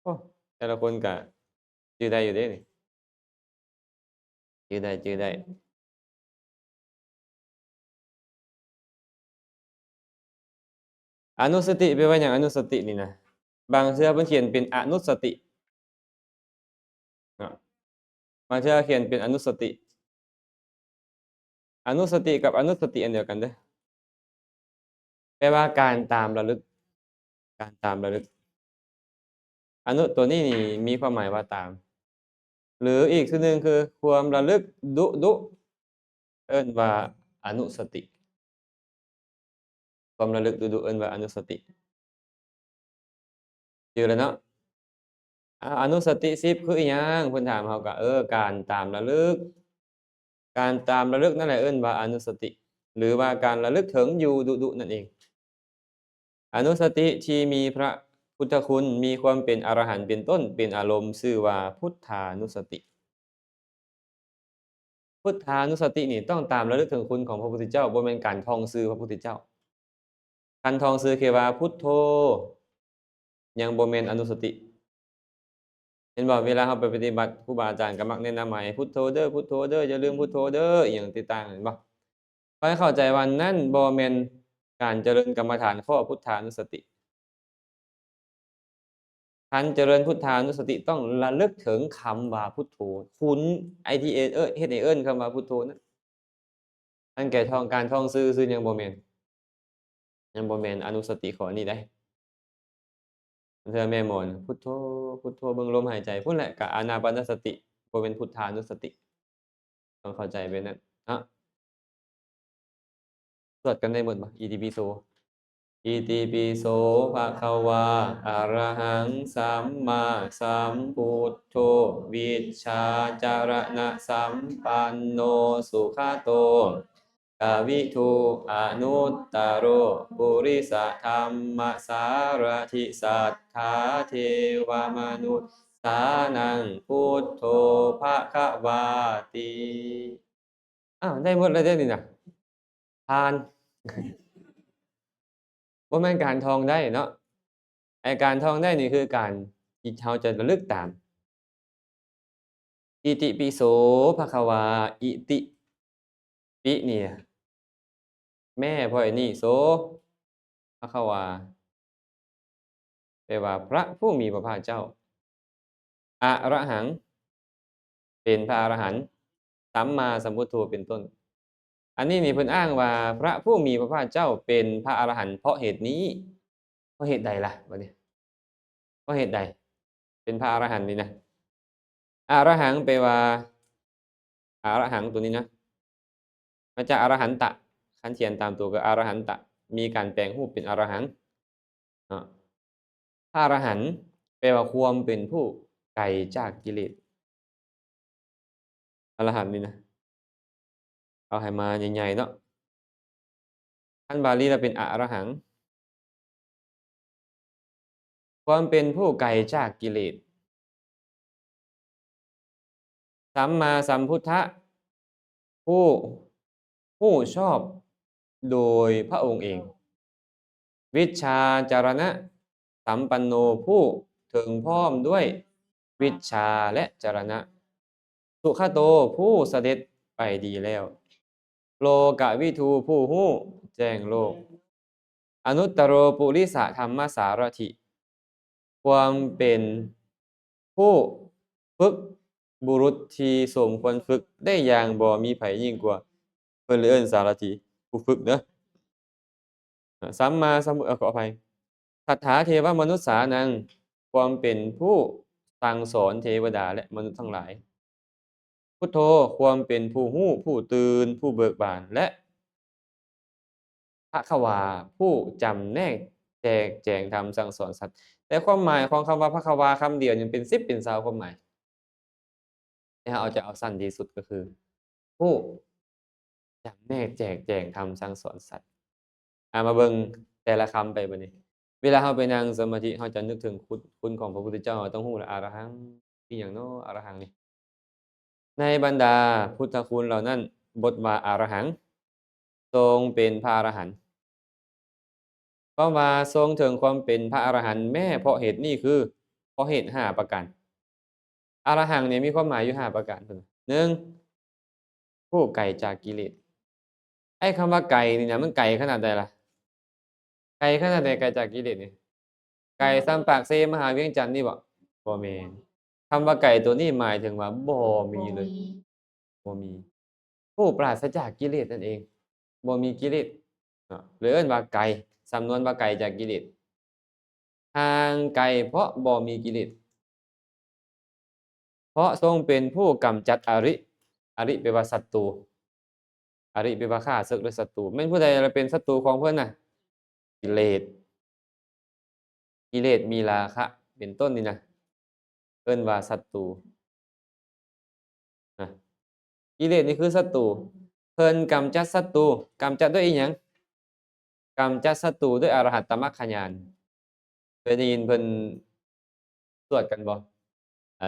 โอ้แต่ละคนก็ชื่อได้อยู่เด้นี่ชื่อได้ชื่อได้อนุสติแปลว่าหยังอนุสตินี่นะบางเทื่อเพิ่นเขียนเป็นอนุสติเนาะบางเทื่อเขียนเป็นอนุสติอนุสติกับอนุสติอันเดียวกันเด้อแปลว่าการตามระลึกการตามระลึกอนุตัวนี้นี่มีความหมายว่าตามหรืออีกชื่อหนึ่งคือความระลึกดุเอิ้นว่าอนุสติความระลึกดุเอิ้นว่าอนุสติชื่อแล้วเนาะอนุสติ10คืออิหยังเพิ่นถามเฮาก็การตามระลึกการตามระลึกนั่นแหละเอิ้นว่าอนุสติหรือว่าการระลึกถึงอยู่ดุนั่นเองอนุสติที่มีพระพุทธคุณมีความเป็นอรหันต์เป็นต้นเป็นอารมณ์ชื่อว่าพุทธานุสติ พุทธานุสตินี่ต้องตามระลึกถึงคุณของพระพุทธเจ้าบ่แม่นการท่องชื่อพระพุทธเจ้าคันท่องชื่อแค่ว่าพุทโธยังบ่แม่นอนุสติเห็นบ่เวลาเราไปปฏิบัติครูบาอาจารย์ก็มักแนะนำให้พุทโธเด้อพุทโธเด้ออย่าลืมพุทโธเด้ออิหยังต่างๆเห็นบ่ขอให้เข้าใจว่านั่นบ่แม่นการเจริญกรรมฐานข้อพุทธานุสติการเจริญพุทธานุสติต้องระลึกถึงคำว่าพุทโธคุ้นไอ้ที่เฮ็ดให้เอิ้นคำว่าพุทโธนั้นอันแก่ท่องการท่องชื่อยังบ่แม่นยังบ่แม่นอนุสติข้อนี้ได้ เทื่อแม่หมอนพุทโธพุทโธเบิ่งลมหายใจพู้นแหละก็อานาปานสติบ่แม่นพุทธานุสติต้องเข้าใจแบบนั้นเนาะสวดกันได้เบิดบ่อิติปิโสอิติปิโสภะคะวาอะระหังสัมมาสัมพุทโธวิชชาจารณะสัมปันโนสุขโตกวิทูอนุตตโรปุริสธรรมสารถิสัทธาเทวมนุสสานังพุทโธภคะวาติอ้าวได้หมดแล้วเด้อนี่น่ะผ่านบ่แม่นการท่องได้เนาะไอ้การท่องได้นี่คือการที่เราจะระลึกตามอิติปิโสภะคะวาอิติปิเนี่ยแม่พ่อไอ้นี่โสภะคะวาแปลว่าพระผู้มีพระภาคเจ้าอะระหังเป็นพระอรหันต์สัมมาสัมพุทโธเป็นต้นอันนี้นี่เพิ่นอ้างว่าพระผู้มีพระภาคเจ้าเป็นพระอรหันต์เพราะเหตุนี้เพราะเหตุใดล่ะบัดนี้เพราะเหตุใดเป็นพระอรหันต์นี่นะอะระหังแปลว่าอะระหังตัวนี้นะมาจากอรหันตะคันเขียนตามตัวก็อรหันตะมีการแปลงรูปเป็นอรหังต์เนาะพระอรหันต์แปลว่าความเป็นผู้ไกลจากกิเลสอรหันต์นี่นะเอาให้มาใหญ่ๆเนาะคันบาลีแล้วเป็นอะระหังความเป็นผู้ไกลจากกิเลส สัมมาสัมพุทธะผู้ผู้ชอบโดยพระองค์เองวิชชาจารณะสัมปันโนผู้ถึงพร้อมด้วยวิชชาและจรณะสุขโตผู้เสด็จไปดีแล้วโลกวิทูผู้หู้แจ้งโลกอนุตตโรปุริสธรรมสารถิความเป็นผู้ฝึกบุรุษที่สมควรฝึกได้อย่างบ่มีไผยิ่งกว่าเพิ่นเลยเอิ้นสารถีผู้ฝึกเด้อสัมมาสัมพุขออภัยสัทธาเทวมนุสสานังความเป็นผู้สั่งสอนเทวดาและมนุษย์ทั้งหลายพุทโธความเป็นผู้รู้ผู้ตื่นผู้เบิกบานและภควาผู้จำแนกแจกแจงธรรมสั่งสอนสัตว์แต่ความหมายของคำว่าภควาคำเดียวนี่เป็น10เป็น20ความหมาย ที่เราจะเอาสั้นที่สุดก็คือผู้จำแนกแจกแจงธรรมสั่งสอนสัตว์มาเบิ่งแต่ละคำไปบัดนี้เวลาเราไปนั่งสมาธิเราจะนึกถึงคุณของพระพุทธเจ้าต้องฮู้แหละอะระหังอิหยังน้ออะระหังนี่ในบรรดาพุทธคุณเหล่านั้นบทว่าอะระหังทรงเป็นพระอรหันต์ความว่าทรงถึงความเป็นพระอรหันต์แม้เพราะเหตุนี้คือเพ ราะเหตุ5ประการอรหังเนี่ยมีความหมายอยู่5ประการเพิ่น1ผู้ไกลจากกิเลสไอ้คำว่าไกลนี่นะมันไกลขนาดใดล่ะไกลขนาดใดไกลจากกิเลสนี่ไกลส่ำปากเซมหาเวียงจันทน์นี่บ่บ่แม่นคำว่าไกลตัวนี้หมายถึงว่าบ่มีเลยบ่มีผู้ปราศจากกิเลสนั่นเองบ่มีกิเลสเนาะหรือเอิ้นว่าไกลสำนวนว่าไกลจากกิเลสห่างไกลเพราะบ่มีกิเลสเพราะทรงเป็นผู้กำจัดอริอริแปลว่าศัตรูอริแปลว่าข้าศึกหรือศัตรูแม่นผู้ใดล่ะเป็นศัตรูของเพิ่นน่ะกิเลสกิเลสมีราคะเป็นต้นนี่นะเอิ้นว่าศัตรูนะกิเลสนี่คือศัตรูเพิ่นกำจัดศัตรูกำจัดด้วยอิหยังกำจัดศัตรูด้วยอรหัตตมรรคญาณเคยได้ยินเพิ่นสวดกันบ่อ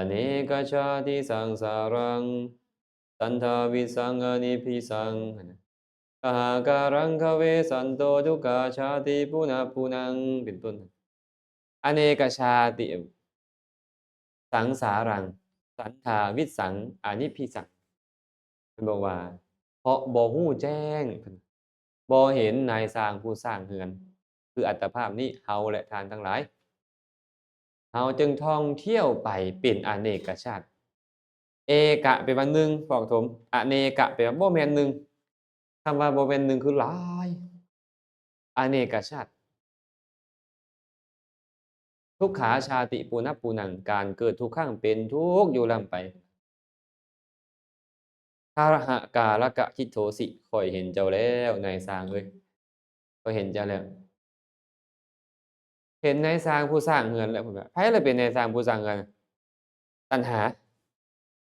เนกชาติสังสารังสันทาวิสังอนิพิสังนั่นน่ะสหการังคะเวสันโตทุกขาชาติปุณปุนังเป็นต้นอเนกชาติสังสารังสันทาวิสังอนิพิสังเพิ่นบอกว่าเพราะบ่ฮู้แจ้งเพิ่นบ่เห็นนายสร้างผู้สร้างเรือนคืออัตภาพนี้เฮาและท่านทั้งหลายเฮาจึงท่องเที่ยวไปเป็นอเนกชาติเอกะแปลว่าหนึ่งพร้อมถมอเนกะแปลว่าบ่แม่นหนึ่งคำว่าบ่แม่นหนึ่งคือหลายอเนกชาติ ทุกขาชาติปูนับปูนังการเกิดทุกขังเป็นทุกข์อยู่ลำไปคารหะกาลกะคิโทสิข้อยเห็นเจ้าแล้วนายสร้างเอ้ยข้อยเห็นเจ้าแล้วเห็นนายสร้างผู้สร้างเรือนแล้วพุ่นว่าไผล่ะเป็นนายสร้างผู้สร้างเรือนตัณหา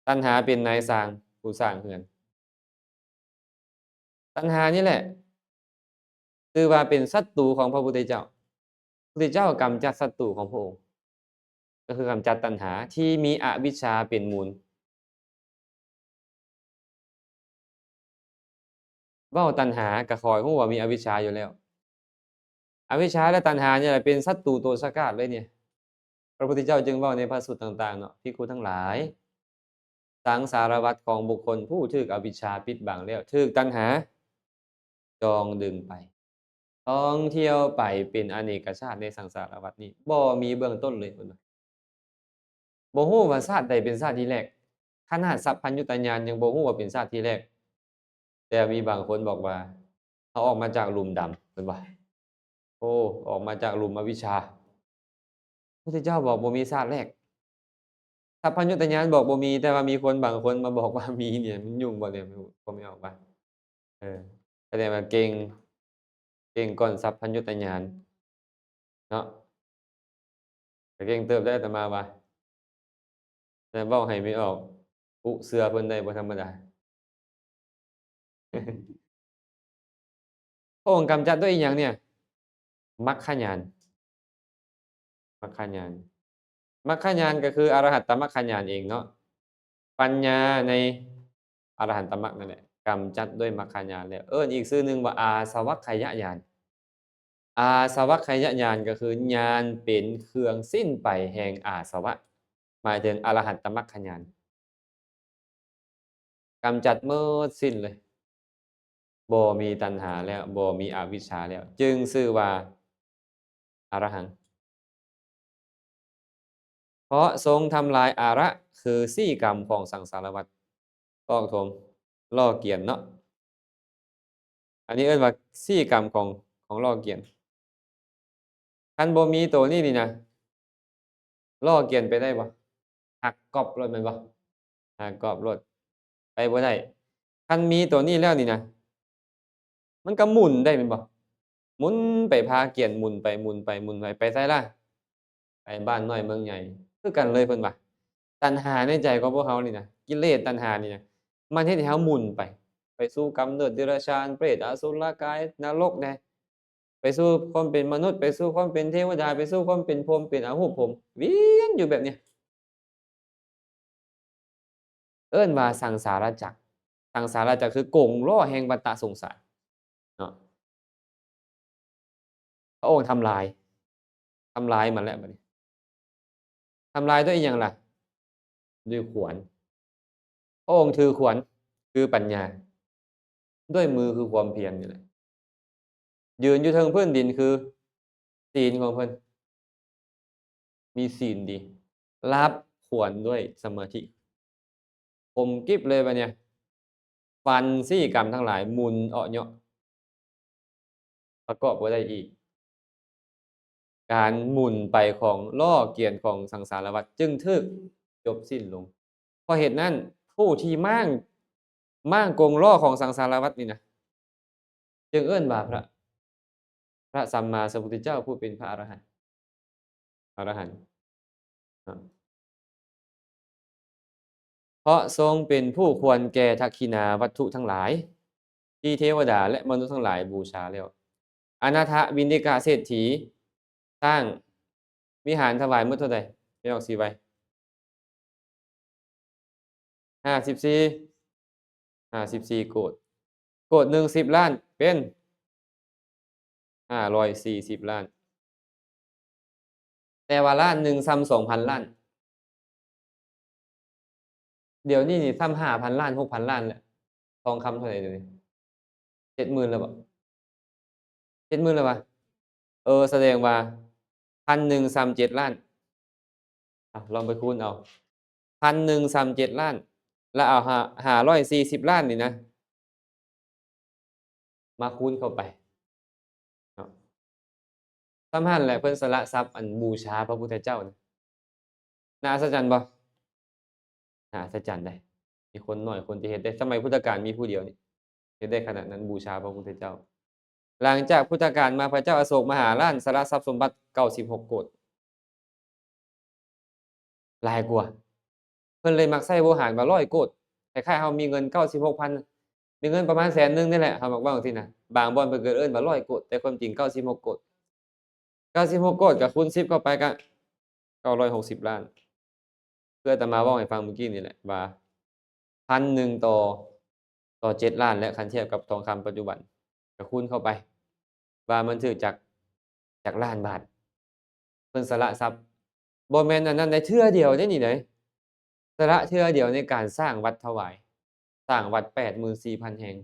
ตัณหาเป็นนายสร้างผู้สร้างเรือนตัณหานี่แหละถือว่าเป็นศัตรูของพระพุทธเจ้าพระพุทธเจ้ากำจัดศัตรูของพระองค์ก็คือกำจัดตัณหาที่มีอวิชชาเป็นมูลเว้าตัณหาก็ข้อยฮู้ว่ามีอวิชชาอยู่แล้วอวิชชาและตัณหาเนี่ยแหละเป็นศัตรูตัวฉกาจเลยเนี่ย พระพุทธเจ้าจึงเว้าในพระสูตรต่างๆเนาะภิกขุทั้งหลายสังสารวัฏของบุคคลผู้ถูกอวิชชาปิดบังแล้วถูกตัณหาจองดึงไปท่องเที่ยวไปเป็นอเนกชาติในสังสารวัฏนี้บ่มีเบื้องต้นเลยเพิ่นว่าบ่ฮู้ว่าชาติใดเป็นชาติที่แรกขนาดสัพพัญญุตญาณยังบ่ฮู้ว่าเป็นชาติที่แรกแต่มีบางคนบอกว่าเขาออกมาจากหลุมดำเพิ่นว่าโอ้ออกมาจากหลุมอวิชชาพระพุทธเจ้าบอกบ่มีชาติแรก สัพพัญญุตญาณบอกบ่มีแต่ว่ามีคนบางคนมาบอกว่ามีเนี่ยมันยุ่งบ่เนี่ยผมไม่ออกว่าเออแสดงว่าเก่งก่อนสัพพัญญุตญาณเนาะก็เก่งเติบได้อาตมาว่าแต่เว้าให้ไม่ออกอุเชื่อเพิ่นได้บ่ธรรมดาพระองค์กำจัดด้วยอิหยังเนี่ยมรรคญาณมรรคญาณมรรคญาณก็คืออรหัตตมรรคญาณเองเนาะปัญญาในอรหันตมรรคนั่นแหละกำจัดด้วยมรรคญาณแล้วเอิ้นอีกชื่อหนึ่งว่าอาสวัคคยญาณ อาสวัคคยญาณก็คือญาณเป็นเครื่องสิ้นไปแห่งอาสวะหมายถึงอรหัตตมรรคญาณกำจัดหมดสิ้นเลยบ่มีตัณหาแล้วบ่มีอวิชชาแล้วจึงชื่อว่าอรหังเพราะทรงทำลายอาระคือสี่กรรมของสังสารวัฏต้องทมล่อเกียรติเนาะอันนี้เอิ้นว่าสี่กรรมของล่อเกียรติคันบ่มีตัวนี้นี่นะล่อเกียรติไปได้บ่หักก๊อบโลดแม่นบ่หักก๊อบโลดไปบ่ได้คันมีตัวนี้แล้วนี่นะ มันก็หมุนได้แม่นบ่หมุนไปพาเกียรหมุนไปหมุนไปหมุนไปไปไสล่ะไปบ้านน้อยเมืองใหญ่คือกันเลยเพิ่นว่าตัณหาในใจของพวกเรานี่นะกิเลสตัณหานี่นะมันเฮ็ดให้เราหมุนไปสู่กำเนิดเดรัจฉานเปรตอสุรกายนรกแหน่ไปสู่ความเป็นมนุษย์ไปสู่ความเป็นเทวดาไปสู่ความเป็นพรหมเป็นอรูปพรหมเวียนอยู่แบบเนี้ยเอิ้นว่าสังสารจักรสังสารจักรคือกงล้อแห่งวัฏสงสารเนาะพระองค์ทำลายมันแล้วบัดนี้ ทำลายด้วยอีหยังล่ะด้วยขวานพระองค์ถือขวานคือปัญญาด้วยมือคือความเพียรนี่แหละยืนอยู่เทิงพื้นดินคือศีลของเพิ่นมีศีลดีรับขวานด้วยสมาธิคมกริบเลยบัดเนี่ยฟันซี่กรรมทั้งหลายหมุนเอาะเยาะประกอบบ่ได้อีก การหมุนไปของล่อเกียรของสังสารวัฏจึงถึกจบสิ้นลงเพราะเหตุนั้นผู้ที่ม่างกงล่อของสังสารวัฏนี่นะจึงเอิ้นว่าพระสัมมาสัมพุทธเจ้าผู้เป็นพระอรหันต์อรหันต์เพราะทรงเป็นผู้ควรแก่ทักขิณาวัตถุทั้งหลายที่เทวดาและมนุษย์ทั้งหลายบูชาแล้วอนาถบิณฑิกะเศรษฐีสร้างวิหารถวายหมดเท่าใดไม่ออก4ใบ54โกฐหนึ่ง10 ล้านเป็น540 ล้านแต่ว่าล้านหนึ่งซ้ำ2,000 ล้านเดี๋ยวนี้นี่ซ้ำ5,000 ล้าน6,000 ล้านแล้วทองคำเท่าไหร่เดี๋ยวนี้70,000แล้วบ่70,000แล้วบ่แสดงว่า1,000ซ้ำ7 ล้านลองไปคูณเอา1,000ซ้ำ7 ล้านแล้วเอา540 ล้านนี่นะมาคูณเข้าไปซ้ำหั้นแหละเพิ่นสละทรัพย์อันบูชาพระพุทธเจ้าน่ะน่าอัศจรรย์บ่น่าอัศจรรย์เดะมีคนน้อยคนที่เฮ็ดได้สมัยพุทธกาลมีผู้เดียวนี่เฮ็ดได้ขนาดนั้นบูชาพระพุทธเจ้าหลังจากพุทธกาลมาพระเจ้าอโศกมหาราชสละทรัพย์สมบัติ96 โกฐหลายกว่าเพิ่นเลยมักใช้โวหารว่า100 โกฐคล้ายๆเฮามีเงิน96,000มีเงินประมาณ100,000นี่แหละเฮามักเว้าจังซี่นะบางบ่อนเพิ่นก็เอิ้นว่า100 โกฐแต่ความจริง96 โกฐ96 โกฐก็คูณ10เข้าไปก็960 ล้านคืออาตมาเว้าให้ฟังเมื่อกี้นี่แหละว่า1,000ต่อ7 ล้านและคันเทียบกับทองคำปัจจุบันก็คูณเข้าไปว่ามันถูกจากล้านบาทเพิ่นสละทรัพย์บ่แม่นอันนั้นได้เทื่อเดียวเดะนี่เดะสละเทื่อเดียวในการสร้างวัดถวายสร้างวัด84,000 แห่ง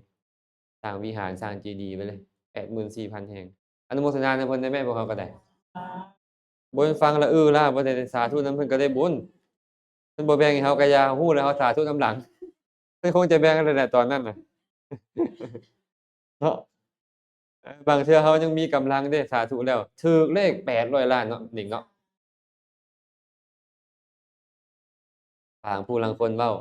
สร้างวิหารสร้างเจดีย์ไว้เลย84,000 แห่งอนุโมทนานำเพิ่นได้แม่พวกเราก็ได้บ่ฟังแล้วอื้อล่าบ่ได้สาธุนำเพิ่นก็ได้บุญเพิ่นบ่แบ่งให้เฮาก็อย่าฮู้แล้วเฮาสาธุนำหลังเพิ่นคงจะแบ่งกันแล้วแหละตอนนั้นน่ะเนาะบางเทื่อเฮายังมีกำลังเด้สาธุแล้วถูกเลข800 ล้านเนาะนิ่งเนาะบางผู้ลางคนเว้า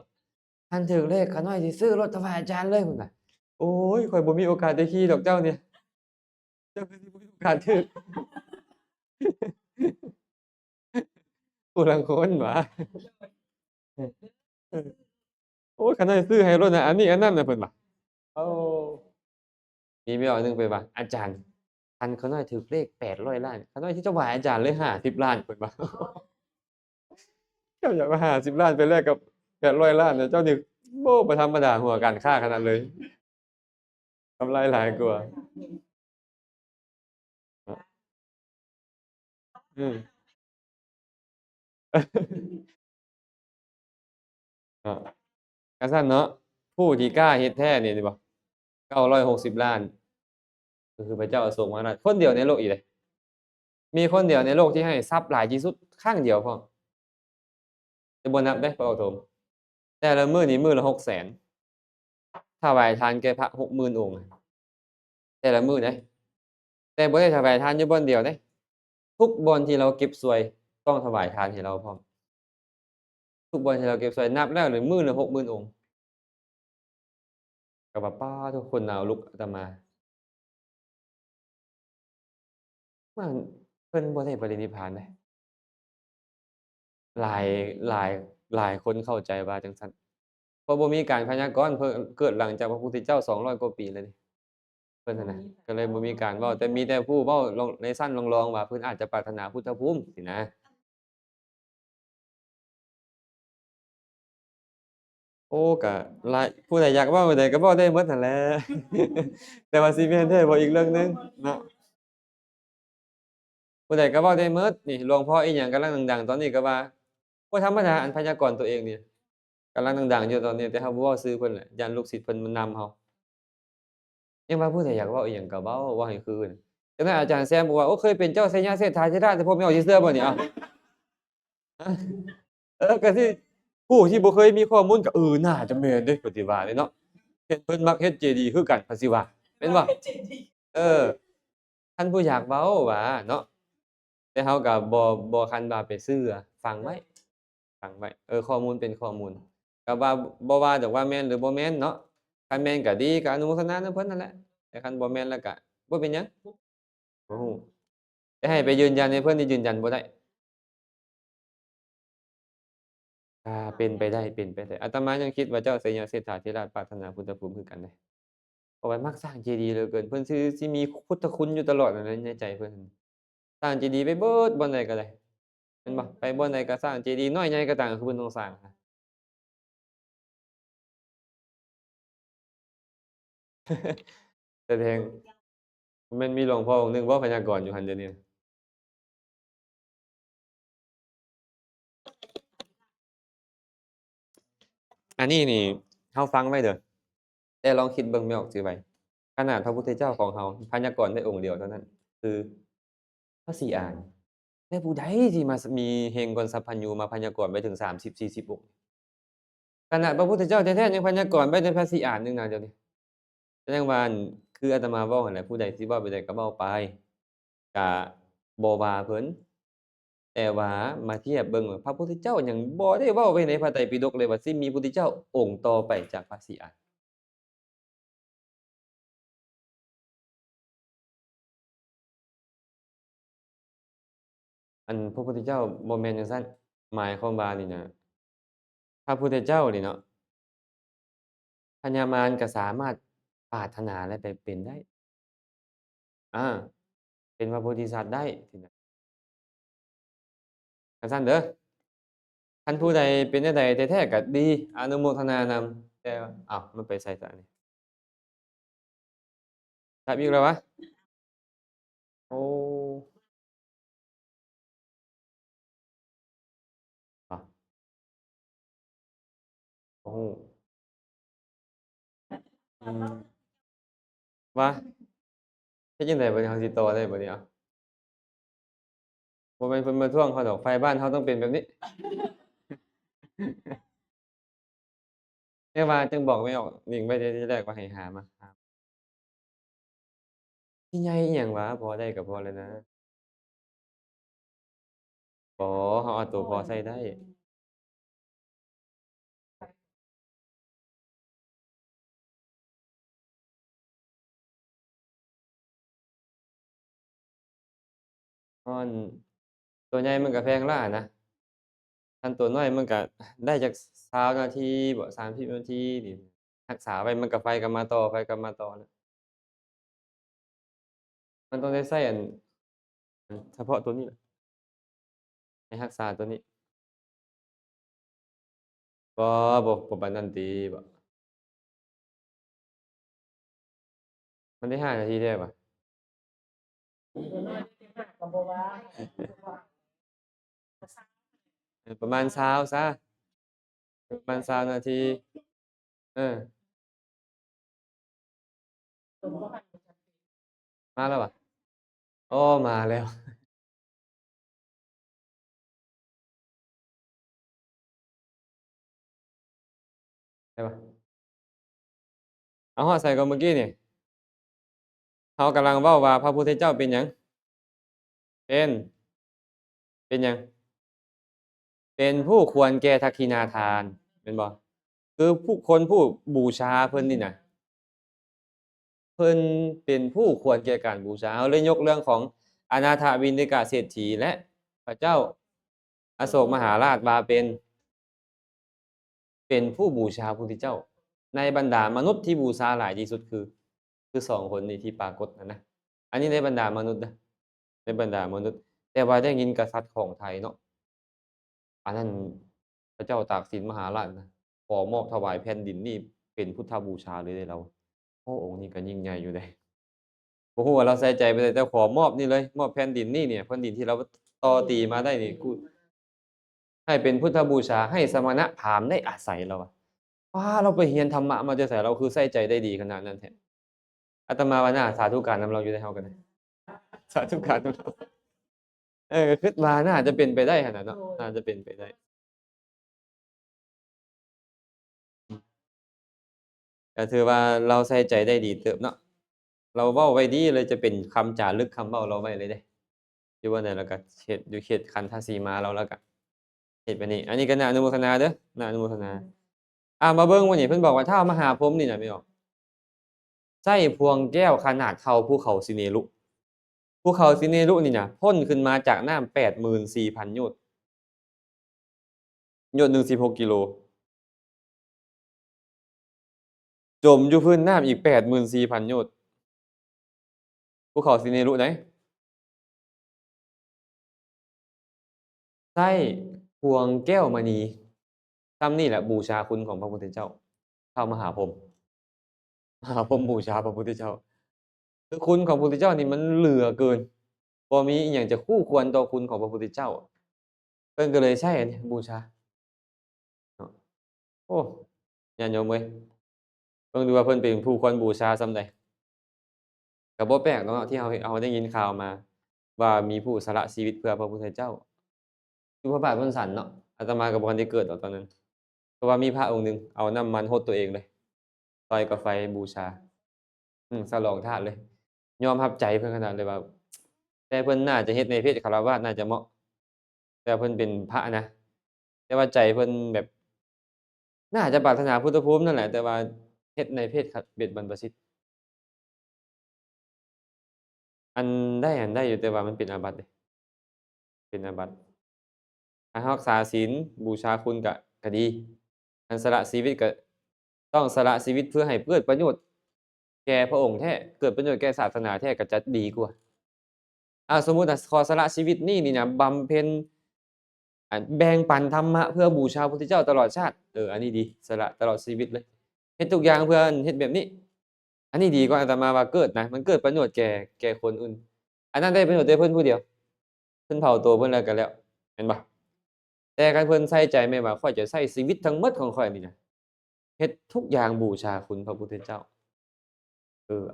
คันถูกเลขข้าน้อยสิซื้อรถถวายอาจารย์เลยพุ่นน่ะโอ๊ยข้อยบ่มีโอกาสได้ขี่ดอกเจ้าเนี่ยเจ้าคือสิบ่มีโอกาสถูกผู้ลางคนว่าเออโอ๊ยคันน้อยซื้อให้รถน่ะอันนี้อันนั้นน่ะเพิ่นว่าโอ้มีแววหนึ่งเพิ่นว่าอาจารย์คันข้าน้อยถูกเลข800 ล้านข้าน้อยสิถวายอาจารย์เลย50 ล้านเพิ่นว่าเจ้าอยากเอา50 ล้านไปแลกกับ800 ล้านเนี่ยเจ้านี่โอ้บ่ธรรมดาหัวการค้าขนาดเลยกำไรหลายกว่าอืมอาก็ซั่นเนาะผู้ที่กล้าเฮ็ดแท้นี่สิบ่960 ล้านก็คือพระเจ้าอโศกมหาราชคนเดียวในโลกอีกเดะมีคนเดียวในโลกที่ให้ทรัพย์หลายที่สุดครั้งเดียวพร้อมแต่บ่นับเดะพระปฐมแต่ละมื้อนี่มื้อละ600,000ถวายทานแก่พระ60,000 องค์แต่ละมื้อเดะแต่บ่ได้ถวายทานอยู่บ่อนเดียวเดะทุกบ่อนที่เราเก็บสวยต้องถวายทานให้เราพร้อมทุกบ่อนที่เราเก็บสวยนับแล้วนี่มื้อละ60,000 องค์ก็ว่าป๊าดโธ่คนหนาวลุกอาตมาว่าเพิ่นบ่ได้ปรินิพพานเดะ หลายหลายหลายคนเข้าใจว่าจังซั่นเพราะบ่มีการพยากรณ์เพิ่นเกิดหลังจากพระพุทธเจ้า200 กว่าปีแล้วนี่เพิ่นหั้นน่ะก็เลยบ่มีการเว้าแต่มีแต่ผู้เว้าลองในชั้นรองๆว่าเพิ่นอาจจะปรารถนาพุทธภูมิสินะโอ้ก็หลายผู้ใดอยากเว้าใดก็เว้าได้หมดนั่นแหละแต่ว่าสิแม่นแท้บ่อีกเรื่องหนึ่งเนาะผู้ใดก็เว้าได้หมดนี่หลวงพ่ออิหยังกำลังดังๆตอนนี้ก็ว่า บ่ธรรมดาอันพยากรณ์ตัวเองนี่กำลังดังๆอยู่ตอนนี้แต่เฮาบ่เว้าชื่อเพิ่นแหละย้านลูกศิษย์เพิ่นมันนำเฮายังว่าผู้ใดอยากเว้าอิหยังก็เว้าให้คือจังนั้นอาจารย์แซมบอกว่าโอ้เคยเป็นเจ้าสัญญาเศรษฐาธิราชแต่ผมไม่เอาสิเชื่อบ่นี่อ้าวฮะก็สิผู้ที่บ่เคยมีข้อมูลก็น่าจะแม่นเดะก็สิว่าเดะเนาะเห็นเพิ่นมักเฮ็ดเจดีย์คือกันก็สิว่าแม่นบ่เออคันผู้อยากเว้าว่าเนาะแต่เฮาก็บ่คันว่าไปเชื่อฟังไว้ฟังไว้ข้อมูลเป็นข้อมูลก็ว่าบ่ว่าดอกว่าแม่นหรือบ่แม่นเนาะคันแม่นก็ดีก็อนุโมทนานำเพิ่นนั่นแหละแต่คันบ่แม่นแล้วก็บ่เป็นหยังบ่ฮู้แต่ให้ไปยืนยันให้เพิ่นนี่ยืนยันบ่ได้เป็นไปได้เป็นไปได้อาตมายังคิดว่าเจ้าสัญญาเศรษฐาธิราชปรารถนาพุทธภูมิคือกันเดะเพราะว่ามักสร้างเจดีย์เหลือเกินเพิ่นสิมีพุทธคุณอยู่ตลอดนั่นแหละในใจเพิ่นสร้างเจดีย์ไปเบิดบ่อนใดก็ได้แม่นบ่ไปบ่อนใดก็สร้างเจดีย์น้อยใหญ่ก็ตามคือเพิ่นต้องสร้างนะแสดงบ่แม่นมีหลวงพ่อองค์หนึ่งบ่พยากรณ์อยู่หันเดี๋ยวนี้อันนี้นี่เฮาฟังไว้เด้อแต่ลองคิดเบิ่งไม่ออกซื่อไว้ขนาดพระพุทธเจ้าของเฮาพยากรณ์ได้องค์เดียวเท่านั้นคือพระศรีอานแต่ผู้ใดที่มามีเฮงกลสัพพันยูมาพยากรณ์ไว้ถึง30-40องค์ขนาดพระพุทธเจ้าแท้ๆยังพยากรณ์ไว้แต่พระศรีอานหนึ่งน่ะเดี๋ยวนี้ แสดงว่าอั่นคืออาตมาเว้าหั้นแหละผู้ใดสิเว้าไปใดก็เว้าไปก็บ่ว่าเพิ่นแต่ว่ามาเทียบเบิ่งว่าพระพุทธเจ้ายังบ่ได้เว้าไว้ในพระไตรปิฎกเลยว่าสิมีพุทธเจ้าองค์ต่อไปจากพระศรีอานอันพระพุทธเจ้าบ่แม่นจังซั้นหมายความว่านี่นะพระพุทธเจ้านี่เนาะพญามารก็สามารถปรารถนาและไปเป็นได้อาเป็นพระโพธิสัตว์ได้สินะจังซั้นเด้อคันผู้ใดเป็นจั่งใดแท้ๆก็ดีอนุโมทนานำแต่อ้าวมันไปไสซะอันนี้ดับอีกแล้ววะ โอ้อ้าวโอ้โฮอืมว่าเฮ็ดจั่งใดบัดนี้เฮาสิต่อได้บัดนี้เอ้าบ่แม่นเพิ่นมาทวงเขาดอกไฟบ้านเฮาต้องเป็นแบบนี้แต่ว่าจึงบอกไม่ออกนิ่งไว้แต่ที่แรกว่าให้หามาหาสิใหญ่อิหยังวะพอได้ก็พอแล้วนะบ่เฮาเอาตัวพอใช้ได้เพราะอันตัวใหญ่มันก็แพงล้านะคันตัวน้อยมันก็ได้จัก20นาทีบ่30นาทีนี่รักษาไว้มันก็ไฟก็มาต่อไฟก็มาต่อนะมันต้องได้ใช้เฉพาะตัวนี้แหละให้รักษาตัวนี้บ่ปานนั้นติบ่ มันได้5นาทีได้เปล่าประมาณ20ซะประมาณ20นาทีเออมาแล้วเหรออ้อมาแล้วใช่เปล่าเอาฮอดไสก่อนเมื่อกี้นี่เรากำลังเว้าว่าพระพุทธเจ้าเป็นหยังเป็นเป็นหยังเป็นผู้ควรแก่ทักขินาทานแม่นบ่คือผู้บูชาเพิ่นนี่น่ะเพิ่นเป็นผู้ควรแก่การบูชาเราเลยยกเรื่องของอนาถบิณฑิกเศรษฐีและพระเจ้าอโศกมหาราชว่าเป็นผู้บูชาพระพุทธเจ้าในบรรดามนุษย์ที่บูชาหลายที่สุดคือ2คนนี้ที่ปรากฏนะอันนี้ในบรรดามนุษย์นะในบรรดามนุษย์แต่ว่าได้ยินกษัตริย์ของไทยเนาะอันนั้นพระเจ้าตากสินมหาราชนะขอมอบถวายแผ่นดินนี่เป็นพุทธบูชาเลยเดะเราโอ้องค์นี้ก็ยิ่งใหญ่อยู่เดะบ่ฮู้ว่าเราใส่ใจไปได้แต่ขอมอบนี่เลยมอบแผ่นดินนี่เนี่ยแผ่นดินที่เราต่อตีมาได้นี่กู ให้เป็นพุทธบูชาให้สมณพราหมณ์ได้อาศัยเราอะเราไปเรียนธรรมะมาแต่ไสเราคือใส่ใจได้ดีขนาดนั้นแท้อาตมาว่าน่าสาธุการนำเราอยู่ได้เฮาก็ได้สาธุการนำเราคิดว่าน่าจะเป็นไปได้ขนาดเนาะน่าจะเป็นไปได้ก็ถือว่าเราใส่ใจได้ดีเติบเนาะเราเว้าไว้ดีเลยจะเป็นคำจารึกคำเว้าเราไว้เลยเด้อยู่ว่าไหนแล้วก็เฮ็ดอยู่เขตคันธสีมาเราแล้วก็เฮ็ดไปนี่อันนี้ก็น่าอนุโมทนาเด้อน่าอนุโมทนามาเบิ่งวันนี้เพิ่นบอกว่าท้าวมหาพรหมนี่น่ะแม่นบ่ใช้พวงแก้วขนาดเท่าภูเขาสิเนรุภูเขาสิเนรุนี่น่ะพ่นขึ้นมาจากน้ำ84,000โยชน์โยชน์หนึ่ง16กิโลจมอยู่พื้นน้ำอีก84,000โยชน์ภูเขาสิเนรุไหนใช้พวงแก้วมณีส่ำนี่แหละบูชาคุณของพระพุทธเจ้าท้าวมหาพรหมมหาพรหมบูชาพระพุทธเจ้าคือคุณของพระพุทธเจ้านี่มันเหลือเกินบ่มีอิหยังจะคู่ควรต่อคุณของพระพุทธเจ้าเพิ่นก็เลยใช้อันนี้บูชาเนาะโอ้ญาติโยมเอ้ยเบิ่งดูว่าเพิ่นเป็นผู้ควรบูชาส่ำใดก็บ่แปลกเนาะที่เราได้ยินข่าวมาว่ามีผู้สละชีวิตเพื่อพระพุทธเจ้าอยู่พระบาทบนสันเนาะอาตมาก็บ่ทันได้เกิดดอกตอนนั้นเพราะว่ามีพระองค์หนึ่งเอาน้ำมันรดตัวเองเลยต่อยกับไฟบูชาฉลองธาตุเลยยอมรับใจเพิ่นขนาดเลยว่าแต่เพิ่นน่าจะเฮ็ดในเพศฆราวาสน่าจะเหมาะแต่เพิ่นเป็นพระนะแต่ว่าใจเพิ่นแบบน่าจะปรารถนาพุทธภูมินั่นแหละแต่ว่าเฮ็ดในเพศเบ็ดบรรพชิตอันได้อยู่แต่ว่ามันเป็นอาบัติเดะเป็นอาบัติรักษาศีลบูชาคุณก็ดีอันสละชีวิตก็ต้องสละชีวิตเพื่อให้เกิดประโยชน์แก่พระองค์แท้เกิดประโยชน์แก่ศาสนาแท้ก็จะดีกว่าสมมุติขอสละชีวิตนี่นะบำเพ็ญแบ่งปันธรรมะเพื่อบูชาพระพุทธเจ้าตลอดชาติอันนี้ดีสละตลอดชีวิตเลยเฮ็ดทุกอย่างเพื่อเฮ็ดแบบนี้อันนี้ดีกว่าอาตมาว่าเกิดนะมันเกิดประโยชน์แก่คนอื่นอันนั้นได้ประโยชน์แต่เพิ่นผู้เดียวเพิ่นเฒ่าโตเพิ่นแล้วก็แล้วแม่นบ่แต่คันเพิ่นใส่ใจแม่นว่าข้อยจะใช้ชีวิตทั้งหมดของข้อยนี่นะเฮ็ดทุกอย่างบูชาคุณพระพุทธเจ้า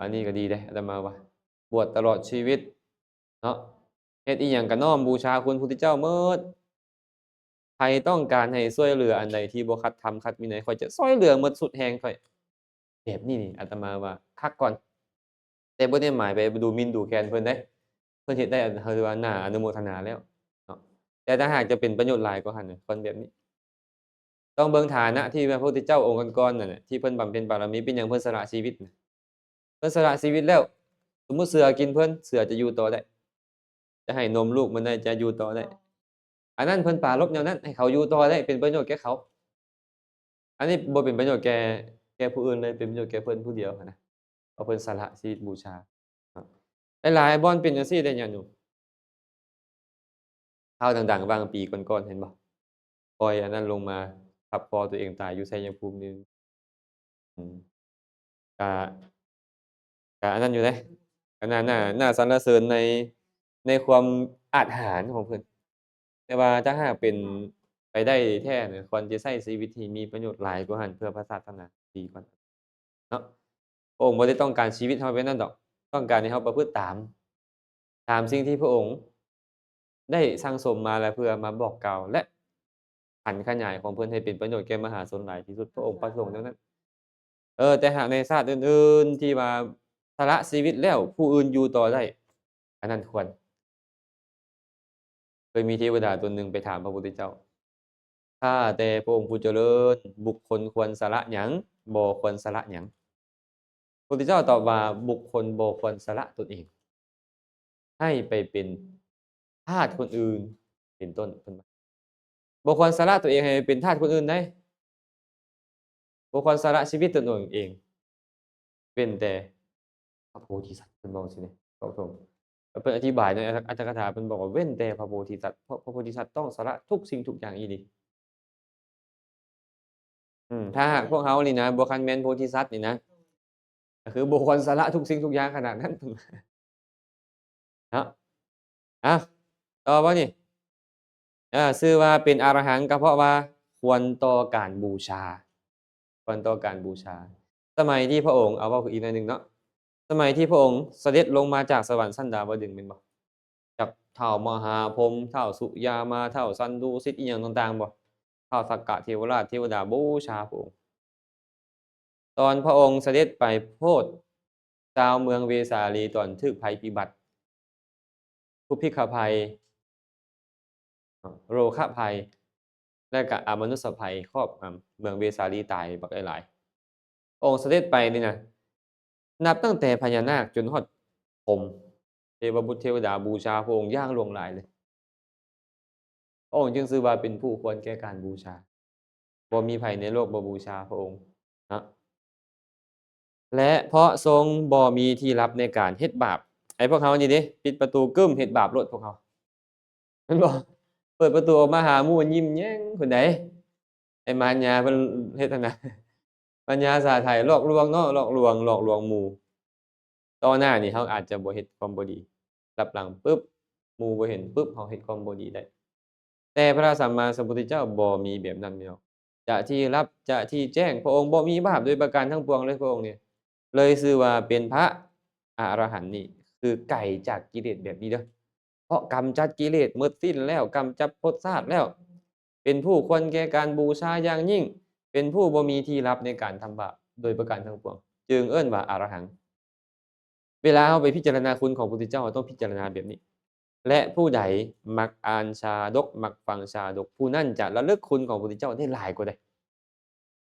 อันนี้ก็ดีเดะอาตมาว่าบวชตลอดชีวิตเนาะเฮ็ดอิหยังก็น้อมบูชาคุณพุทธเจ้าหมดใครต้องการให้ช่วยเหลืออันใดที่บ่ขัดธรรมขัดวินัยข้อยจะช่วยเหลือหมดสุดแรงข้อยแบบนี้นี่อาตมาว่าคักก่อนแต่บ่ได้หมายไปดูหมิ่นดูแคลนเพิ่นเดะเพิ่นเฮ็ดได้ถือว่าน่าอนุโมทนาแล้วเนาะแต่ถ้าหากจะเป็นประโยชน์หลายกว่าหั้นน่ะคนแบบนี้ต้องเบิ่งฐานะที่พระพุทธเจ้าองค์ก่อนๆนั่นน่ะที่เพิ่นบำเพ็ญบารมีเป็นหยังเพิ่นสละชีวิตน่ะเพิ่นสละชีวิตแล้วสมมุติเสือกินเพิ่นเสือจะอยู่ต่อได้จะให้นมลูกมันได้จะอยู่ต่อได้อันนั้นเพิ่นปรารภแนวนั้นให้เขาอยู่ต่อได้เป็นประโยชน์แก่เขาอันนี้บ่เป็นประโยชน์แก่ผู้อื่นเลยเป็นประโยชน์แก่เพิ่นผู้เดียวหั้นนะเพราะเพิ่นสละชีวิตบูชาครับหลายๆบ่อนเป็นจังซี่เดะญาติโยมข่าวดังๆบางปีก่อนๆเห็นบ่ปล่อยอันนั้นลงมาทับคอตัวเองตายอยู่ชัยภูมินี่อืมก็อันนั้นอยู่เดะก็น่าสรรเสริญในความอาจหาญของเพิ่นแต่ว่าถ้าหากเป็นไปได้แท้เนี่ยควรจะใช้ชีวิตที่มีประโยชน์หลายกว่าหั้นเพื่อพระศาสนาดีกว่าเนาะพระองค์บ่ได้ต้องการชีวิตเราแบบนั้นดอกต้องการให้เราประพฤติตามสิ่งที่พระองค์ได้สั่งสมมาแล้วเพื่อมาบอกกล่าวและขันขยายของเพิ่นให้เป็นประโยชน์แก่มหาชนหลายที่สุดพระองค์ประสงค์แนวนั้นแต่หากในชาติอื่นๆที่ว่าสละชีวิตแล้วผู้อื่นอยู่ต่อได้อันนั้นควรเคยมีเทวดาตนหนึ่งไปถามพระพุทธเจ้าข้าแต่พระองค์ผู้เจริญบุคคลควรสละหยังบ่ควรสละหยังพระพุทธเจ้าตอบว่าบุคคลบ่ควรสละตนเองให้ไปเป็นทาสคนอื่นเป็นต้นเพิ่นว่าบ่ควรสละตัวเองให้ไปเป็นทาสคนอื่นได้บ่ควรสละชีวิตตนเองเว้นแต่พระโพธิสัตว์เพิ่นเว้าจั่งซี้เดะครับผมแล้วเพิ่นอธิบายในอรรถกถาเพิ่นบอกว่าเว้นแต่พระโพธิสัตว์เพราะพระโพธิสัตว์ต้องสละทุกสิ่งทุกอย่างอีหลีถ้าหากพวกเรานี่นะบ่คันแม่นโพธิสัตว์นี่นะก็คือบ่ควรสละทุกสิ่งทุกอย่างขนาดนั้นเพิ่นว่าเนาะอ้าวต่อบ่นี่ ชื่อว่าเป็นอรหันต์ก็เพราะว่าควรต่อการบูชาควรต่อการบูชาสมัยที่พระองค์เอาเว้าอีกหน่อยหนึ่งเนาะสมัยที่พระองค์เสด็จลงมาจากสวรรค์ชั้นดาวดึงส์แม่นบ่จากท้าวมหาพรหมท้าวสุยามาท้าวสันดูสิตอิหยังต่างๆบ่ท้าวสักกะเทวราชเทวดาบูชาพระองค์ตอนพระองค์เสด็จไปโพธชาวเมืองเวสาลีตอนถูกภัยพิบัติทุพพิฆภัยโรคภัย และก็อามนุษยภัยครอบเมืองเวสาลีตายบักหลายๆองค์เสด็จไปนี่นะนับตั้งแต่พญานาคจนฮอดพรหมเทวบุตรเทวดาบูชาพระองค์อย่างหลวงหลายเลยพระองค์จึงชื่อว่าเป็นผู้ควรแก่การบูชาบ่มีไผในโลกบ่บูชาพระองค์เนาะและเพราะทรงบ่มีที่ลับในการเฮ็ดบาปไอ้พวกเขานี่เด้ปิดประตูกึ้มเฮ็ดบาปโลดพวกเขาแม่นบ่เปิดประตูออกมาหาหมู่ยิ้มแย้งพู้นใดไอ้มารยาเพิ่นเฮ็ดหั้นน่ะ ปัญญาสาไถหลอกลวงเนาะหลอกลวงหมู่ต่อหน้านี่เราอาจจะบ่เฮ็ดความบ่ดีรับหลังปึ๊บหมู่บ่เห็นปึ๊บเราเฮ็ดความบ่ดีได้แต่พระสัมมาสัมพุทธเจ้าบ่มีแบบนั้นพี่น้องจะที่ลับจะที่แจ้งพระองค์บ่มีบาปโดยประการทั้งปวงเลยพระองค์เนี่ยเลยชื่อว่าเป็นพระอรหันต์นี่คือไกลจากกิเลสแบบนี้เด้อเพราะกำจัดกิเลสหมดสิ้นแล้วกำจัดพชฌาตแล้วเป็นผู้ควรแก่การบูชาอย่างยิ่ง เป็นผู้บ่มีที่ลับในการทำบาปโดยประการทั้งปวงจึงเอิ้นว่าอรหันต์เวลาเราไปพิจารณาคุณของพระพุทธเจ้าเราต้องพิจารณาแบบนี้และผู้ใดมักอ่านชาดกมักฟังชาดกผู้นั้นจะระลึกคุณของพระพุทธเจ้าได้หลายกว่าใด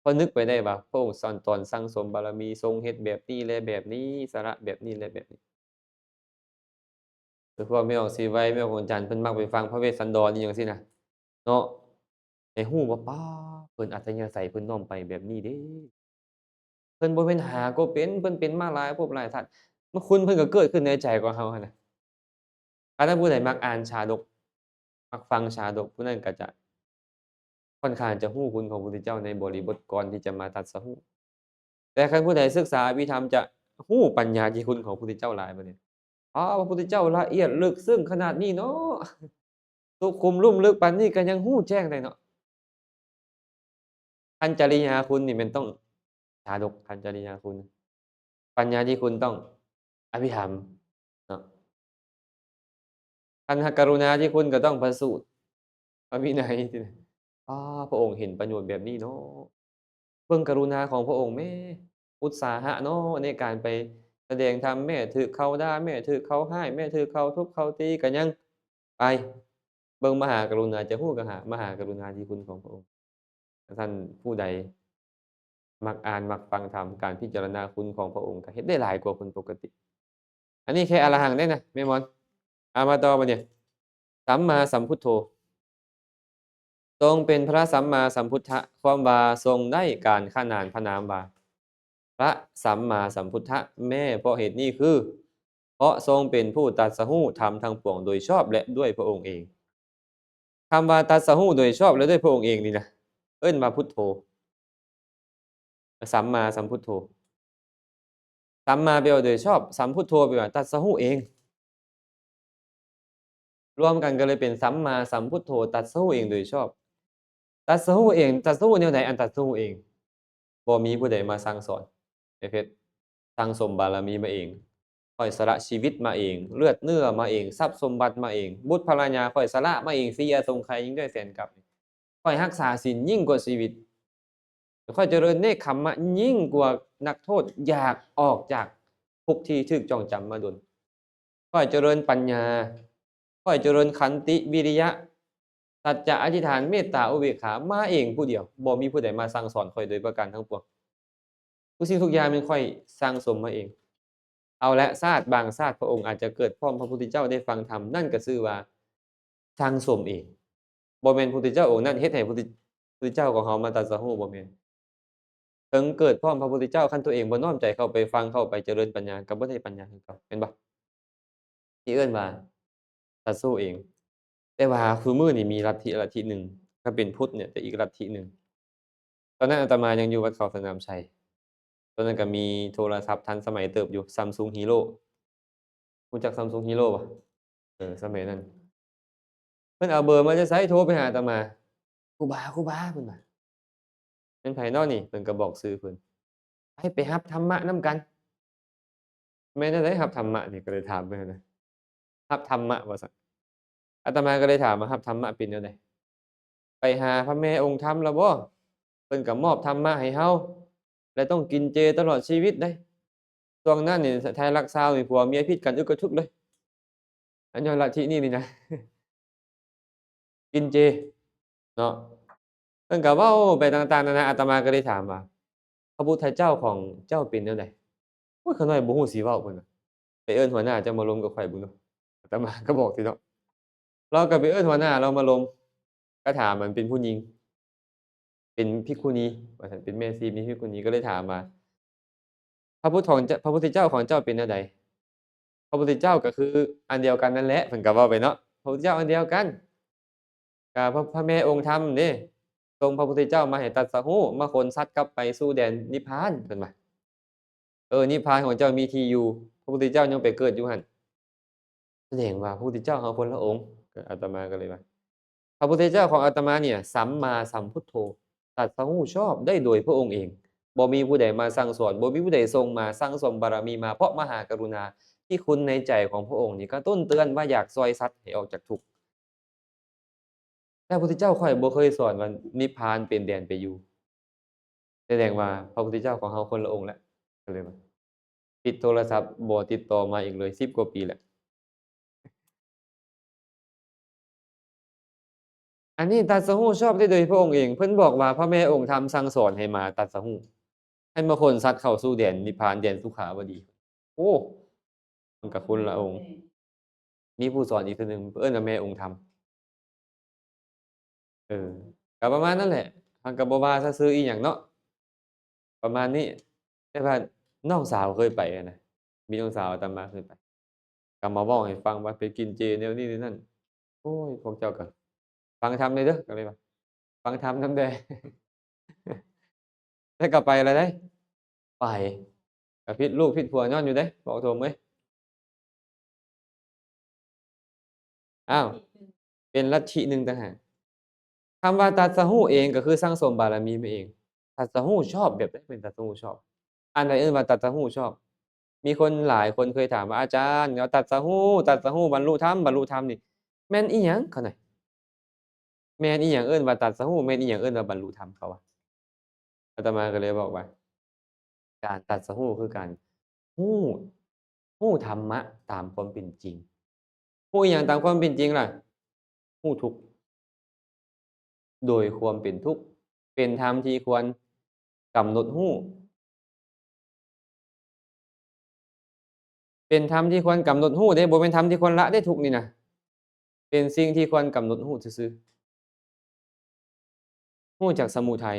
เพราะนึกไปได้ว่าพระองค์สอนตอนสั่งสมบารมีทรงเฮ็ดแบบนี้และแบบนี้สละแบบนี้และแบบนี้คือพวกแม่ออกศรีไวยแม่ออกนวลจันทน์เพิ่นมักไปฟังพระเวสสันดรอิหยังจังซี้น่ะเนาะให้ฮู้ว่าป๊าเพิ่นอัธยาศัยเพิ่นน้อมไปแบบนี้เด้ เพิ่นบ่แม่นหาก็เป็นเพิ่นเป็นมาหลายภพหลายชาติมาคุณเพิ่นก็เกิดขึ้นในใจของเราหั้นน่ะถ้าผู้ใดมักอ่านชาดกมักฟังชาดกผู้นั้นก็จะค่อนข้างจะฮู้คุณของพระพุทธเจ้าในบริบทก่อนที่จะมาตรัสรู้แต่คันผู้ใดศึกษาอภิธรรมจะฮู้ปัญญาที่คุณของพระพุทธเจ้าหลายบัดนี้อ๋อพระพุทธเจ้าละเอียดลึกซึ้งขนาดนี้เนาะสุขุมลุ่มลึกปานนี้ก็ยังฮู้แจ้งได้เนาะคันจริยาคุณนี่มันต้องชาดกคันจริยาคุณปัญญาที่คุณต้องอภิธรรมเนาะ คันหกรุณาธิคุณก็ต้องประสูติพระวินัยสินะพระองค์เห็นประโยชน์แบบนี้เนาะเบิ่งกรุณาของพระองค์แหมอุตสาหะเนาะในการไปแสดงธรรมแม้ถูกเขาด่าแม้ถูกเขาร้ายแม้ถูกเขาทุบเขาตีก็ยังไปเบิ่งมหากรุณาจะฮู้มหากรุณาธิคุณของพระองค์ถ้าท่านผู้ใดมักอ่านมักฟังธรรมการพิจารณาคุณของพระองค์ก็เฮ็ดได้หลายกว่าคนปกติอันนี้แค่อรหังต์เด้นะแม่หมอนมาต่อบัดนี้ สัมมาสัมพุทโธทรงเป็นพระสัมมาสัมพุทธะความว่าทรงได้การขนานพระนามว่าพระสัมมาสัมพุทธะแม้เพราะเหตุนี้คือเพราะทรงเป็นผู้ตรัสรู้ธรรมทั้งปวงโดยชอบและด้วยพระองค์เองคำว่าตรัสรู้โดยชอบและด้วยพระองค์เองนี่นะเอิ้นว่าพุทโธสัมมาสัมพุทโธสัมมาแปลว่าโดยชอบสัมพุทโธแปลว่าตรัสรู้เองรวมกันก็เลยเป็นสัมมาสัมพุทโธตรัสรู้เองโดยชอบตรัสรู้เองตรัสรู้แนวใดอันตรัสรู้เอง บ่มีผู้ใดมาสั่งสอนให้เพชรสั่งสมบารมีมาเองข้อยสละชีวิตมาเองเลือดเนื้อมาเองทรัพย์สมบัติมาเองบุตรภรรยาข้อยสละมาเองสีอสงไขยยิ่งด้วยแสนกลับข้อยรักษาศีลยิ่งกว่าชีวิตข้อยเจริญเนกขัมมะยิ่งกว่านักโทษอยากออกจากคุกที่ถูกจองจำมาโดนข้อยเจริญปัญญาข้อยเจริญขันติวิริยะสัจจะอธิษฐานเมตตาอุเบกขามาเองผู้เดียวบ่มีผู้ใดมาสั่งสอนข้อยโดยประการทั้งปวง ทุกสิ่งทุกอย่างมันค่อยสร้างสมมาเองเอาละชาติบางชาติพระองค์อาจจะเกิดพร้อมพระพุทธเจ้าได้ฟังธรรมนั่นก็ชื่อว่าสร้างสมเองบ่แม่นพุทธเจ้าองค์นั้นเฮ็ดให้พุทธเจ้าของเรามาตรัสรู้บ่แม่นถึงเกิดพร้อมพระพุทธเจ้าคันตัวเองบ่น้อมใจเข้าไปฟังเข้าไปเจริญปัญญาก็บ่ได้ปัญญาคือเก่าแม่นบ่ที่เอิ้นว่าตรัสรู้เองแต่ว่าคุมื้อนี้มีลัทธิหนึ่งถ้าเป็นพุทธเนี่ยจะอีกลัทธิหนึ่งตอนนั้นอาตมายังอยู่วัดเขาสนามชัย ตอนนั้นก็มีโทรศัพท์ทันสมัยเติบอยู่ Samsung Hero รู้จัก Samsung Hero เปล่าสมัยนั้น เพิ่นเอาเบอร์มาจะไสโทรไปหาอาตมาครูบาเพิ่นว่าเป็นไผน้อนี่เพิ่นก็บอกชื่อเพิ่นไปรับธรรมะนำกันแม่นจั่งใดรับธรรมะนี่ก็เลยถามเพิ่นหั้นนะรับธรรมะว่าซั่นอาตมาก็เลยถามว่ารับธรรมะเป็นแนวใดไปหาพระแม่องค์ธรรมแล้วบ่เพิ่นก็มอบธรรมะให้เฮาและต้องกินเจตลอดชีวิตเด้ช่วงนั้นนี่ไทรักซาวนี่ผัวเมียผิดกันอึกกระทึกเลยอันย้อนลัทธินี่นะ กินเจเนาะเพิ่นก็เว้าไปต่างๆนานาอาตมาก็เลยถามว่าพระพุทธเจ้าของเจ้าเป็นแนวใดโอ๊ยข้อยน้อยบ่ฮู้สิเว้าเพิ่นว่าไปเอิ้นหัวหน้าเจ้ามาลมกับข้อยเบิ่งดูอาตมาก็บอกสิเนาะเราก็ไปเอิ้นหัวหน้าเรามาลมก็ถามมันเป็นผู้หญิงเป็นภิกขุณีว่าซั่นเป็นแม่ชีมีภิกขุณีก็เลยถามว่าพระพุทธเจ้าของเจ้าเป็นแนวใดพระพุทธเจ้าก็คืออันเดียวกันนั่นแหละเพิ่นก็เว้าไปเนาะพระพุทธเจ้าอันเดียวกันก็พระแม่องค์ธรรมเด้ทรงพระพุทธเจ้ามาให้ตรัสรู้มาขนสัตว์กลับไปสู่แดนนิพพานเพิ่นว่านิพพานของเจ้ามีที่อยู่พระพุทธเจ้ายังไปเกิดอยู่หั่นแสดงว่าพระพุทธเจ้าเขาคนละองค์ก็อาตมาก็เลยว่าพระพุทธเจ้าของอาตมาเนี่ยสัมมาสัมพุทโธตรัสรู้ชอบได้โดยพระองค์เองบ่มีผู้ใดมาสั่งสอนบ่มีผู้ใดทรงมาสั่งสมบารมีมาเพราะมหากรุณาที่คุณในใจของพระองค์นี่กระตุ้นเตือนว่าอยากซอยสัตว์ให้ออกจากทุกข์แต่พระพุทธเจ้าข้อยบ่เคยสอนว่านิพพานเป็นแดนไปอยู่แสดงว่าพระพุทธเจ้าของเราคนละองค์แล้วก็เลยว่าปิดโทรศัพท์บ่ติดต่อมาอีกเลย10กว่าปีแล้วอันนี้ตรัสรู้ชอบได้โดยพระองค์เองเพิ่นบอกว่าพระแม่องค์ธรรมสั่งสอนให้มาตรัสรู้ให้มาขนสัตว์เข้าสู่แดนนิพพานแดนสุขาวดีโอ้มันก็คนละองค์มีผู้สอนอีกเทื่อหนึ่งเอิ้นว่าแม่องค์ธรรมเออก็ประมาณนั้นแหละมันก็บ่ว่าซื่อๆอิหยังเนาะประมาณนี้แต่ว่าน้องสาวเคยไปอะนะมีน้องสาวอาตมาเคยไปก็มาเว้าให้ฟังว่าไปกินเจแนวนี้แนวนั้นโอ้ยพวกเจ้าก็ฟังธรรมหน่อยเด้อก็เลยว่าฟังธรรมนำแหน่แต่ก็ไปแล้วเด้ไปก็ผิดลูกผิดผัวย้อนอยู่เด้บอกตรงเว้ยอ้าวเป็นลัทธิหนึ่งต่างหาก คำว่าตรัสรู้เองก็คือสั่งสมบารมีมาเองตรัสรู้ชอบแบบใดเป็นตรัสรู้ชอบอันใดเอิ้นว่าตรัสรู้ชอบมีคนหลายคนเคยถามว่าอาจารย์แล้วตรัสรู้บรรลุธรรมนี่แม่นอิหยังเขาน่ะแม่นอิหยังเอิ้นว่าตรัสรู้แม่นอิหยังเอิ้นว่าบรรลุธรรมเขาว่าอาตมาก็เลยบอกว่าการตรัสรู้คือการรู้รู้ธรรมะตามความเป็นจริงรู้อิหยังตามความเป็นจริงล่ะรู้ทุกข์ โดยความเป็นทุกข์เป็นธรรมที่ควรกำหนดรู้เป็นธรรมที่ควรกำหนดรู้เด้บ่แม่นธรรมที่ควรละเด้ทุกข์นี่น่ะเป็นสิ่งที่ควรกำหนดรู้ซื่อๆรู้จักสมุทัย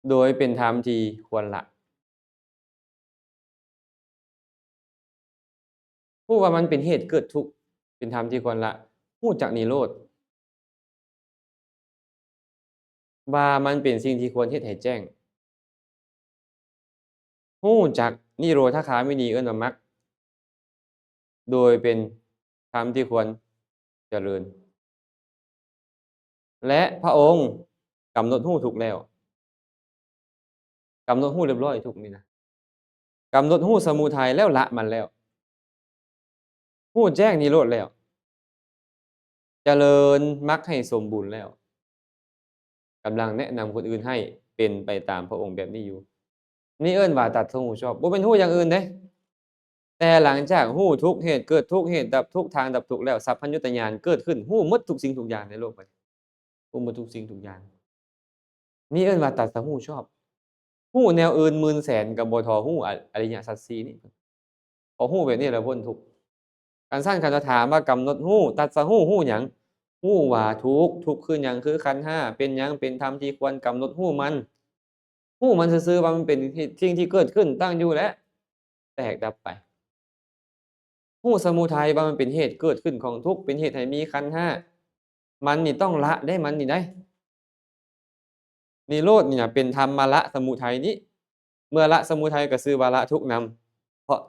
โดยเป็นธรรมที่ควรละรู้ว่ามันเป็นเหตุเกิดทุกข์เป็นธรรมที่ควรละรู้จักนิโรธว่ามันเป็นสิ่งที่ควรเฮ็ดให้แจ้งรู้จักนิโรธคามินีเอิ้นว่ามรรคโดยเป็นธรรมที่ควรเจริญและพระองค์กำหนดรู้ถูกแล้วกำหนดรู้เรียบร้อยทุกข์นี่นะ กำหนดรู้สมุทัยแล้วละมันแล้วรู้แจ้งนิโรธแล้วเจริญมรรคให้สมบูรณ์แล้วกำลังแนะนำคนอื่นให้เป็นไปตามพระองค์แบบนี้อยู่นี่เอิ้นว่าตรัสรู้ชอบบ่แม่นรู้อย่างอื่นเดะแต่หลังจากรู้ทุกเหตุเกิดทุกเหตุดับทุกทางดับทุกข์แล้วสัพพัญญุตญาณเกิดขึ้นรู้หมดทุกสิ่งทุกอย่างในโลกใบนี้รู้หมดทุกสิ่งทุกอย่างนี่เอิ้นว่าตรัสรู้ชอบรู้แนวอื่นหมื่นแสนก็บ่เท่ารู้อริยสัจสี่นี่พอรู้แบบนี้แล้วพ้นทุกข์ คันซั้นคันจะถามว่ากำหนดรู้ตรัสรู้รู้หยังรู้ว่าทุกข์ทุกข์คือหยังคือขันธ์ห้าเป็นหยังเป็นธรรมที่ควรกำหนดรู้มันรู้มันซื่อๆว่ามันเป็นสิ่งที่เกิดขึ้นตั้งอยู่และแตกดับไปรู้สมุทัยว่ามันเป็นเหตุเกิดขึ้นของทุกข์เป็นเหตุให้มีขันธ์ห้ามันนี่ต้องละได้มันนี่ได้นิโรธนี่น่ะเป็นธรรมมาละสมุทัยนี้ เมื่อละสมุทัยก็ชื่อว่าละทุกข์นำเพราะ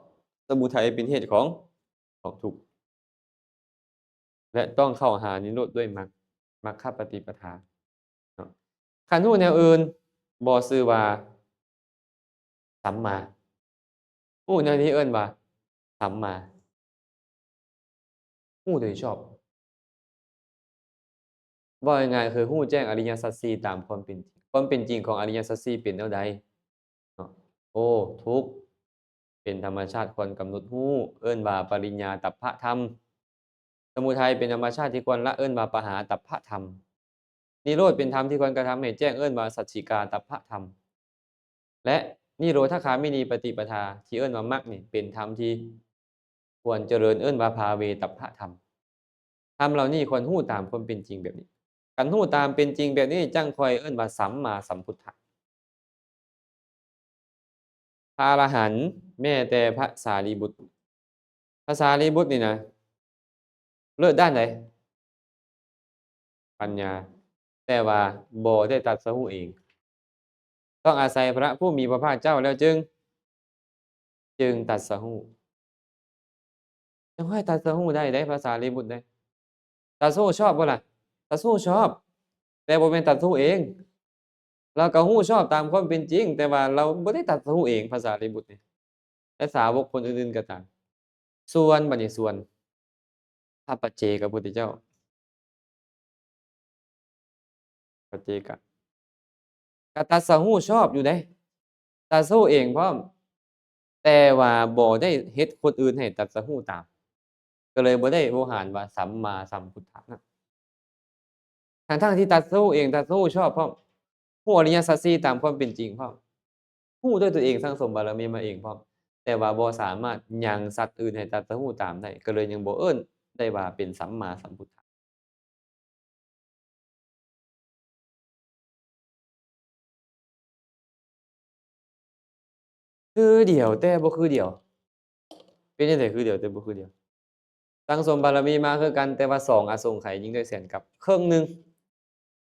สมุทัยเป็นเหตุของทุกข์และต้องเข้าหานิโรธด้วยมรรคปฏิปทาเนาะคันฮู้แนวอื่นบ่ชื่อว่าสัมมาฮู้แนวนี้เอิ้นว่าสัมมาฮู้โดยชอบเว้าง่ายๆคือฮู้แจ้งอริยสัจสี่ตามความเป็นจริงความเป็นจริงของอริยสัจสี่เป็นแนวใดเนาะโอ้ทุกข์เป็นธรรมชาติควรกำหนดรู้เอิ้นว่าปริญญาตัปพะธรรมสมุทัยเป็นธรรมชาติที่ควรละเอิ้นว่าปหาตัปพะธรรมนิโรธเป็นธรรมที่ควรกระทำให้แจ้งเอิ้นว่าสัจฉิกาตัปพะธรรม และนิโรธคามินีปฏิปทาที่เอิ้นว่ามรรคนี่เป็นธรรมที่ควรเจริญเอิ้นว่าภาเวตัพพะธรรมธรรมเหล่านี้ควรรู้ตามความเป็นจริงแบบนี้คันรู้ตามเป็นจริงแบบนี้จังค่อยเอิ้นว่าสัมมาสัมพุทธะพระอรหันต์แม้แต่พระสารีบุตรพระสารีบุตรนี่นะเลิศด้านใดปัญญาแต่ว่าบ่ได้ตรัสรู้เองต้องอาศัยพระผู้มีพระภาคเจ้าแล้วจึงตรัสรู้จังค่อยตรัสรู้ได้พระสารีบุตรเด้ตรัสรู้ชอบบ่ล่ะตรัสรู้ชอบแต่บ่แม่นตรัสรู้เองเราก็รู้ชอบตามความเป็นจริงแต่ว่าเราบ่ได้ตรัสรู้เองพระสารีบุตรนี่และสาวกคนอื่นๆก็ตามส่วนบัดนี้ส่วนพระปัจเจกพุทธเจ้าปัจเจกก็ตรัสรู้ชอบอยู่เดะตรัสรู้เองพร้อมแต่ว่าบ่ได้เฮ็ดคนอื่นให้ตรัสรู้ตามก็เลยบ่ได้โวหารว่าสัมมาสัมพุทธะนะทั้งๆที่ตรัสรู้เองตรัสรู้ชอบพร้อมรู้อริยสัจสี่ตามความเป็นจริงพร้อมรู้ด้วยตัวเองสั่งสมบารมีมาเองพร้อมแต่ว่าบ่สามารถยังสัตว์อื่นให้ตรัสรู้ตามได้ก็เลยยังบ่เอิ้นได้ว่าเป็นสัมมาสัมพุทธะคือเดียวแต่บ่คือเดียวเป็นจั่งใดคือเดียวแต่บ่คือเดียวสั่งสมบารมีมาคือกันแต่ว่าสองอสงไขยยิ่งด้วยแสนกับครึ่งหนึ่ง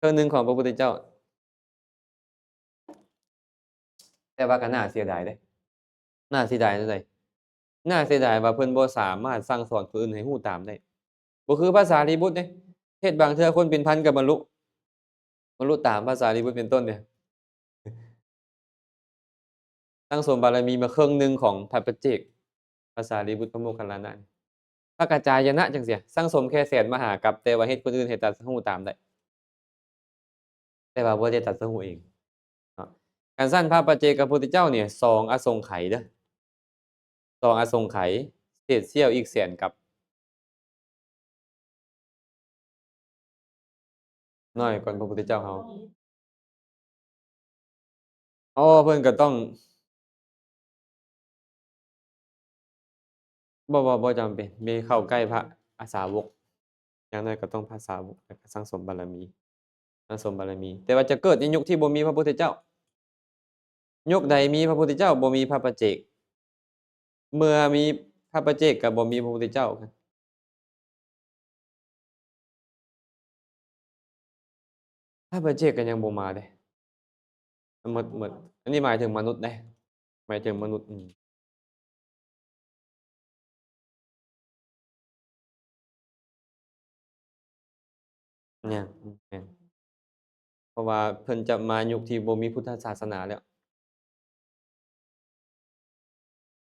ครึ่งหนึ่งของพระพุทธเจ้าแต่ว่าก็น่าเสียดายเดะน่าเสียดายจั่งใดน่าเสียดายว่าเพิ่นบ่สามารถสั่งสอนผู้อื่นให้รู้ตามได้บ่คือพระสารีบุตรเดะเฮ็ดบางเทื่อคนเป็นพันก็บรรลุตามพระสารีบุตรเป็นต้นเนี่ยสั่งสมบารมีมาครึ่งหนึ่งของพระปัจเจกพระสารีบุตรพระโมคคัลลานะพระกัจจายนะจังซี้สั่งสมแค่แสนมหากัปแต่ว่าเฮ็ดคนอื่นให้ตรัสรู้ตามได้แต่ว่าบ่ได้ตรัสรู้เองเนาะคันซั้นพระปัจเจกพุทธเจ้าเนี่ยสองอสงไขยเด้อสองอสงไขยเศษเสี้ยวอีกแสนกับน้อยกว่าพระพุทธเจ้าเราอ๋อเพิ่นก็ต้องบ่จำเป็นมีเข้าใกล้พระสาวกอย่างน้อยก็ต้องพระสาวกแล้วก็สั่งสมบารมีสั่งสมบารมีแต่ว่าจะเกิดในยุคที่บ่มีพระพุทธเจ้ายุคใดมีพระพุทธเจ้าบ่มีพระปัจเจกเมื่อมีพระปัจเจกก็บ่มีพระพุทธเจ้าพระปัจเจกก็ยังบ่มาเดะหมดอันนี้หมายถึงมนุษย์เดะหมายถึงมนุษย์เนี่ยแม่นเพราะว่าเพิ่นจะมายุคที่บ่มีพุทธศาสนาแล้ว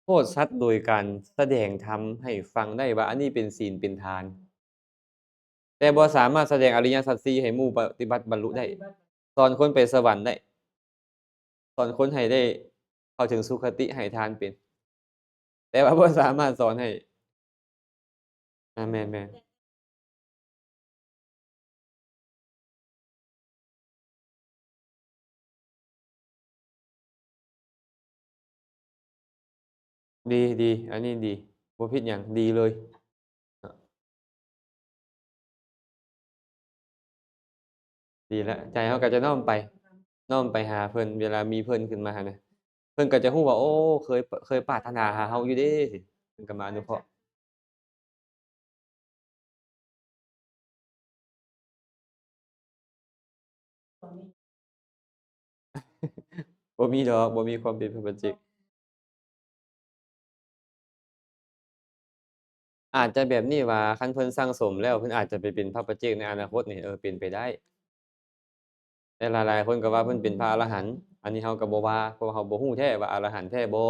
โทษสัตว์โดยการแสดงธรรมให้ฟังได้ว่าอันนี้เป็นศีลเป็นทานแต่บ่สามารถแสดงอริยสัจสี่ให้หมู่ปฏิบัติบรรลุได้สอนคนไปสวรรค์ได้สอนคนให้ได้เข้าถึงสุคติให้ทานเป็นแต่ว่าบ่สามารถสอนให้แม่นๆดีๆอันนี้ดีบ่ผิดหยังดีเลยอดีแล้วใจเราก็จะน้อมไปหาเพิ่นเวลามีเพิ่นขึ้นมาหั้นน่ะเพิ่นก็จะรู้ว่าโอ้เคยปรารถนาหาเราอยู่เดะสิเพิ่นก็มาอนุเคราะห์ บ่มีดอกบ่มีความเป็นพระปัจเจก อาจจะแบบนี้ว่าคันเพิ่นสั่งสมแล้วเพิ่นอาจจะไปเป็นพระปัจเจกในอนาคตนี่เป็นไปได้ แต่หลายๆคนก็ว่าเพิ่นเป็นพระอรหันต์อันนี้เราก็บ่ว่าเพราะว่าเราบ่ฮู้แท้ว่าอรหันต์แท้บ่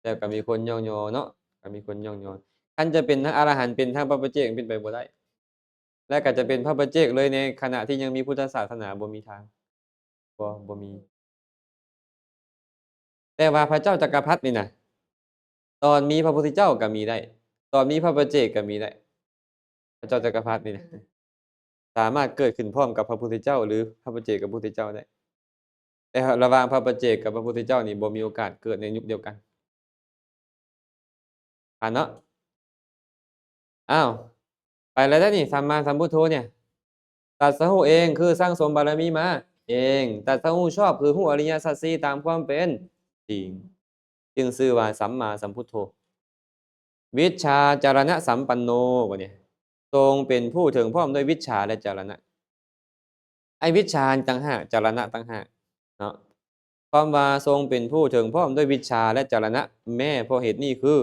แต่ก็มีคนย่อๆเนาะก็มีคนย่อๆคันจะเป็นทั้งอรหันต์เป็นทั้งพระปัจเจกเป็นไปบ่ได้และก็จะเป็นพระปัจเจกเลยในขณะที่ยังมีพุทธศาสนาบ่มีทางบ่มีแต่ว่าพระเจ้าจักรพรรดินี่น่ะตอนมีพระพุทธเจ้าก็มีได้ตอนมีพระปัจเจกก็มีได้พระเจ้าจักรพรรดินี่นะสามารถเกิดขึ้นพร้อมกับพระพุทธเจ้าหรือพระปัจเจกกับพระพุทธเจ้าได้ แต่ระหว่างพระปัจเจกกับพระพุทธเจ้านี่บ่มีโอกาสเกิดในยุคเดียวกันเนาะอ้าวไปแล้วเด้อนี่สัมมาสัมพุทโธเนี่ยตรัสรู้เองคือสร้างสมบารมีมาเองตรัสรู้ชอบคือรู้อริยสัจสี่ตามความเป็นจริงจึงชื่อว่าสัมมาสัมพุทโธวิชชาจารณะสัมปันโนบัดนี้ทรงเป็นผู้ถึงพร้อมด้วยวิชชาและจรณะไอ้วิชชาต่างหากจรณะต่างหากเนาะความว่าทรงเป็นผู้ถึงพร้อมด้วยวิชชาและจรณะแม้เพราะเหตุนี้คือ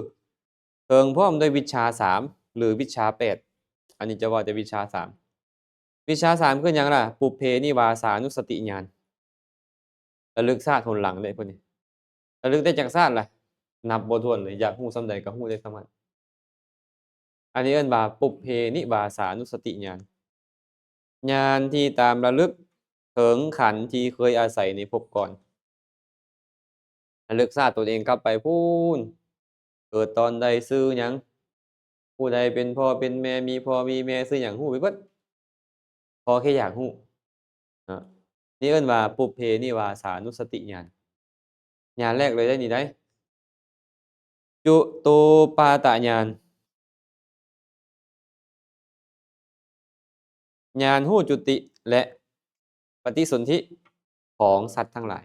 เทิงพร้อมด้วยวิชา3หรือวิชา8อันนี้จะว่าแต่วิชา3วิชา3คือหยังล่ะปุพเพนิวาสานุสติญาณระลึกชาติหนหลังได้พวกนี้ระลึกได้จักชาติล่ะนับบ่ถ้วนเลยอยากฮู้ส่ำใดก็ฮู้ได้ส่ำนั้นอันนี้เอิ้นว่าปุพเพนิวาสานุสติญาณญาณที่ตามระลึกถึงขันธ์ที่เคยอาศัยในภพก่อนระลึกชาติตนเองกลับไปพู้นเกิดตอนใดชื่อหยังผู้ใดเป็นพ่อเป็นแม่มีพ่อมีแม่ชื่อหยังฮู้ไปเบิดขอแค่อยากฮู้ อานี่เอิ้นว่าปุพเพนิวาสานุสติญาณญาณแรกเลยได้นี่ได้จุตูปาตญาณญาณฮู้จุติและปฏิสนธิของสัตว์ทั้งหลาย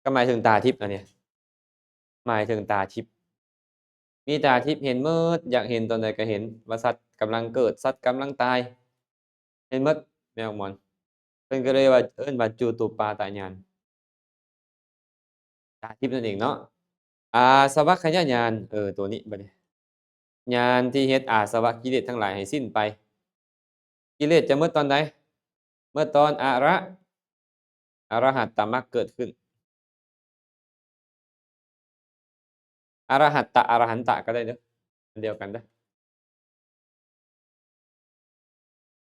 ก็หมายถึงตาทิพย์อันเนี้ยหมายถึงตาทิพย์มีตาทิพย์เห็นหมดอยากเห็นตอนใดก็เห็นว่าสัตว์กำลังเกิดสัตว์กำลังตายเห็นหมดแม่นบ่ม่อนเพิ่นก็เลยว่าเอิ้นว่าจุตูปาตญาณตาทิพย์นั่นเองเนาะอาสวัคคยญาณตัวนี้บัดนี้ญาณที่เฮ็ดอาสวะกิเลสทั้งหลายให้สิ้นไป กิเลสจะเมื่อตอนใดเมื่อตอนอรหัตตมรรคเกิดขึ้นอรหัตตะอรหันตะก็ได้เด้ออันเดียวกันเด้อ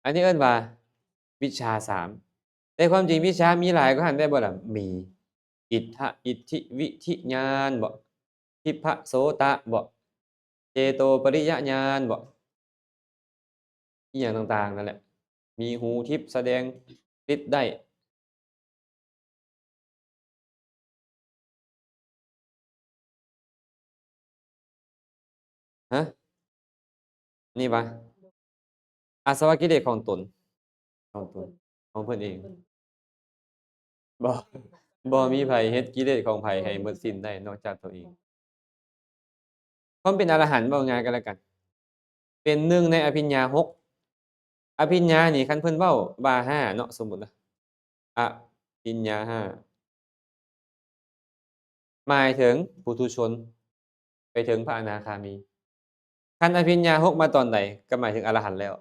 อันนี้เอิ้นว่าวิชชา3แต่ความจริงวิชามีหลายกว่าหั้นได้บ่ล่ะมีอิทธิวิธิญาณบ่ทิพโสตะบ่เจโตปริยญาณบ่อิหยังต่างๆนั่นแหละมีหูทิพย์แสดงฤทธิ์ได้ฮะนี่วะอาสวะกิเลสของตนของตนของเพิ่นเองบ่บ่มีไผเฮ็ดกิเลสของไผให้หมดสิ้นได้นอกจากตัวเองความเป็นอรหันต์เว้าง่ายก็แล้วกัน เป็นหนึ่งในอภิญญา6อภิญญานี่คันเพิ่นเว้าว่า5เนาะสมมุตินะอภิญญา5หมายถึงปุถุชนไปถึงพระอนาคามีคันอภิญญา6มาตอนใดก็หมายถึงอรหันต์แล้ว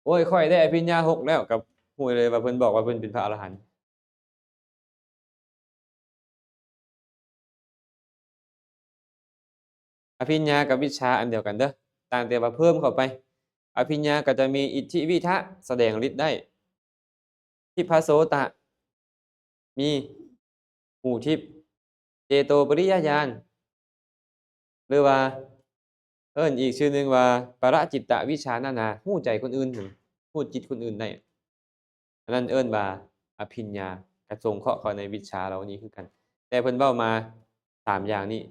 โอ๊ยข้อยได้อภิญญา6แล้วก็รู้เลยว่าเพิ่นบอกว่าเพิ่นเป็นพระอรหันต์อภิญญากับวิชชาอันเดียวกันเด้อต่างแต่ว่าเพิ่มเข้าไปอภิญญาก็จะมีอิทธิวิทะแสดงฤทธิ์ได้ทิพโสตะมีหูทิพย์เจโตปริยญาณหรือว่า เอิ้นอีกชื่อหนึ่งว่าประจิตตวิชชานานาฮู้ใจคนอื่นนั่นฮู้จิตคนอื่นได้อันนั้นเอิ้นว่าอภิญญากระสงเคราะห์เข้าในวิชชาเหล่านี้คือกันแต่เพิ่นเว้ามา3อย่างนี้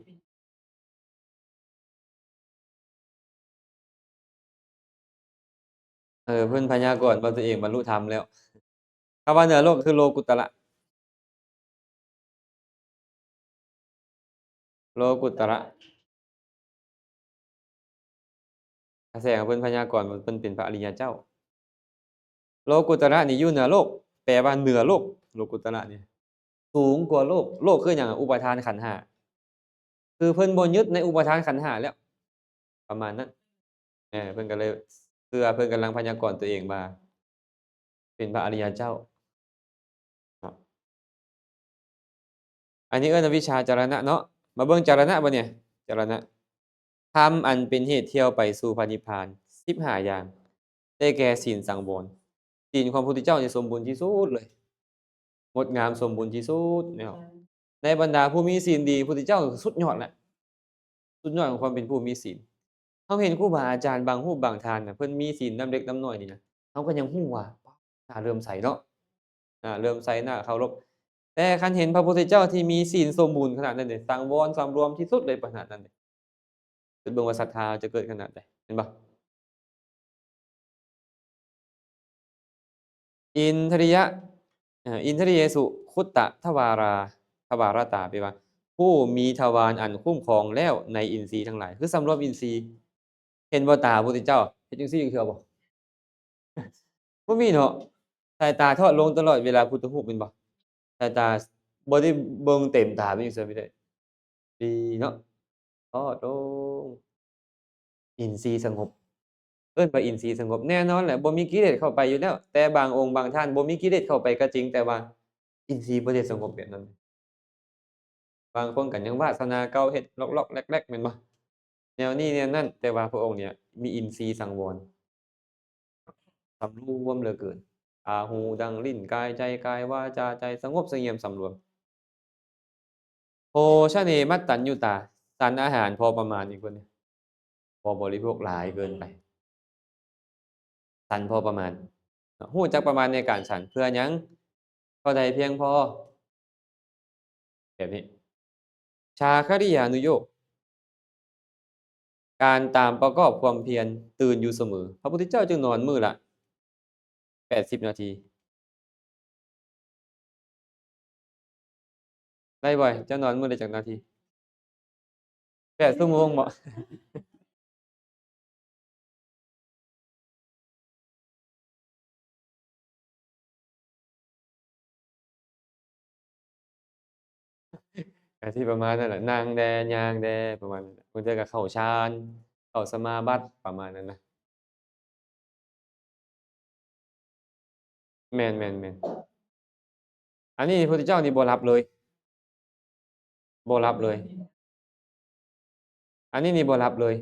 เพิ่นพยากรณ์ว่าตัวเองบรรลุธรรมแล้วคำว่าเหนือโลกคือโลกุตระโลกุตระแสดงว่าเพิ่นพยากรณ์ว่าเพิ่นเป็นพระอริยเจ้าโลกุตระนี่อยู่เหนือโลกแปลว่าเหนือโลกโลกุตระนี่ สูงกว่าโลก โลกคือหยังอะอุปทานขันธ์ห้าคือเพิ่นบ่ยึดในอุปทานขันธ์ห้าแล้ว ประมาณนั้นเพิ่นก็เลยเชื่อเพิ่นกำลังพยากรณ์ตัวเองว่าเป็นพระอริยเจ้าครับอันนี้เอิ้นว่าวิชาจรณะเนาะมาเบิ่งจรณะบัดเนี่ยจรณะธรรมอันเป็นเหตุเที่ยวไปสู่พระนิพพาน15อย่างได้แก่ศีลสังวรศีลของพระพุทธเจ้านี่สมบูรณ์ที่สุดเลยงดงามสมบูรณ์ที่สุดนะครับในบรรดาผู้มีศีลดีพระพุทธเจ้าสุดยอดแล้วสุดยอดของความเป็นผู้มีศีลเราเห็นครูบาอาจารย์บางรูปบางท่านน่ะเพิ่นมีศีลนำเล็กนำน้อยนี่นะเราก็ยังฮู้ว่าน่าเลื่อมใสเนาะน่าเลื่อมใสน่าเคารพแต่คันเห็นพระพุทธเจ้าที่มีศีลสมบูรณ์ขนาดนั้นนี่สังวรสำรวมที่สุดเลยขนาดนั้นนี่คิดเบิ่งว่าศรัทธาจะเกิดขนาดใดเห็นบ่อินทริยะอินทริเยสุขุตตะทวาราทวารตาแปลว่าผู้มีทวารอันคุ้มครองแล้วในอินทรีย์ทั้งหลายคือสำรวมอินทรีย์เห็นบ่ตาพระพุทธเจ้าเฮ็ดจั่งซี้จักเทื่อบ่บ่มีเนาะสายตาทอดลงตลอดเวลาพุทธรูปแม่นบ่สายตาบ่ได้เบิ่งเต็มตาไปจังซี่ไม่ได้ดีเนาะทอดลงอินทรีย์สงบเอิ้นว่าอินทรีย์สงบแน่นอนแหละบ่มีกิเลสเข้าไปอยู่แล้วแต่บางองค์บางท่านบ่มีกิเลสเข้าไปก็จริงแต่ว่าอินทรีย์บ่ได้สงบแบบนั้น บางคนก็ยังวาสนาเก่าเฮ็ดล็อกๆแรกๆแม่นบ่แนวนี้แนวนั้นแต่ว่าพระองค์เนี่ยมีอินทรีย์สังวรสำรวมเหลือเกินตาหูดังลิ้นกายใจกายวาจาใจสงบเสงี่ยมสำรวมโภชเนมัตตัญญูตาสรรอาหารพอประมาณอีกคนหนึ่งบ่บริโภคหลายเกินไปฉันพอประมาณรู้จักประมาณในการฉันเพื่อหยังเท่าใดเพียงพอแบบนี้ชาคริยานุโยคการตามประกอบความเพียรตื่นอยู่เสมอพระพุทธเจ้าจึงนอนมื้อละ80นาทีได้บ่เจ้านอนมื้อละจักนาที8ชั่วโมงบ่ก็สิประมาณนั้นแหละนั่งแดย่างแดประมาณนั้นน่ะบางเทื่อก็เข้าฌานเข้าสมาบัติประมาณนั้นนะแม่นๆๆอันนี้พระพุทธเจ้านี่บ่หลับเลยบ่หลับเลยอันนี้นี่บ่หลับเลย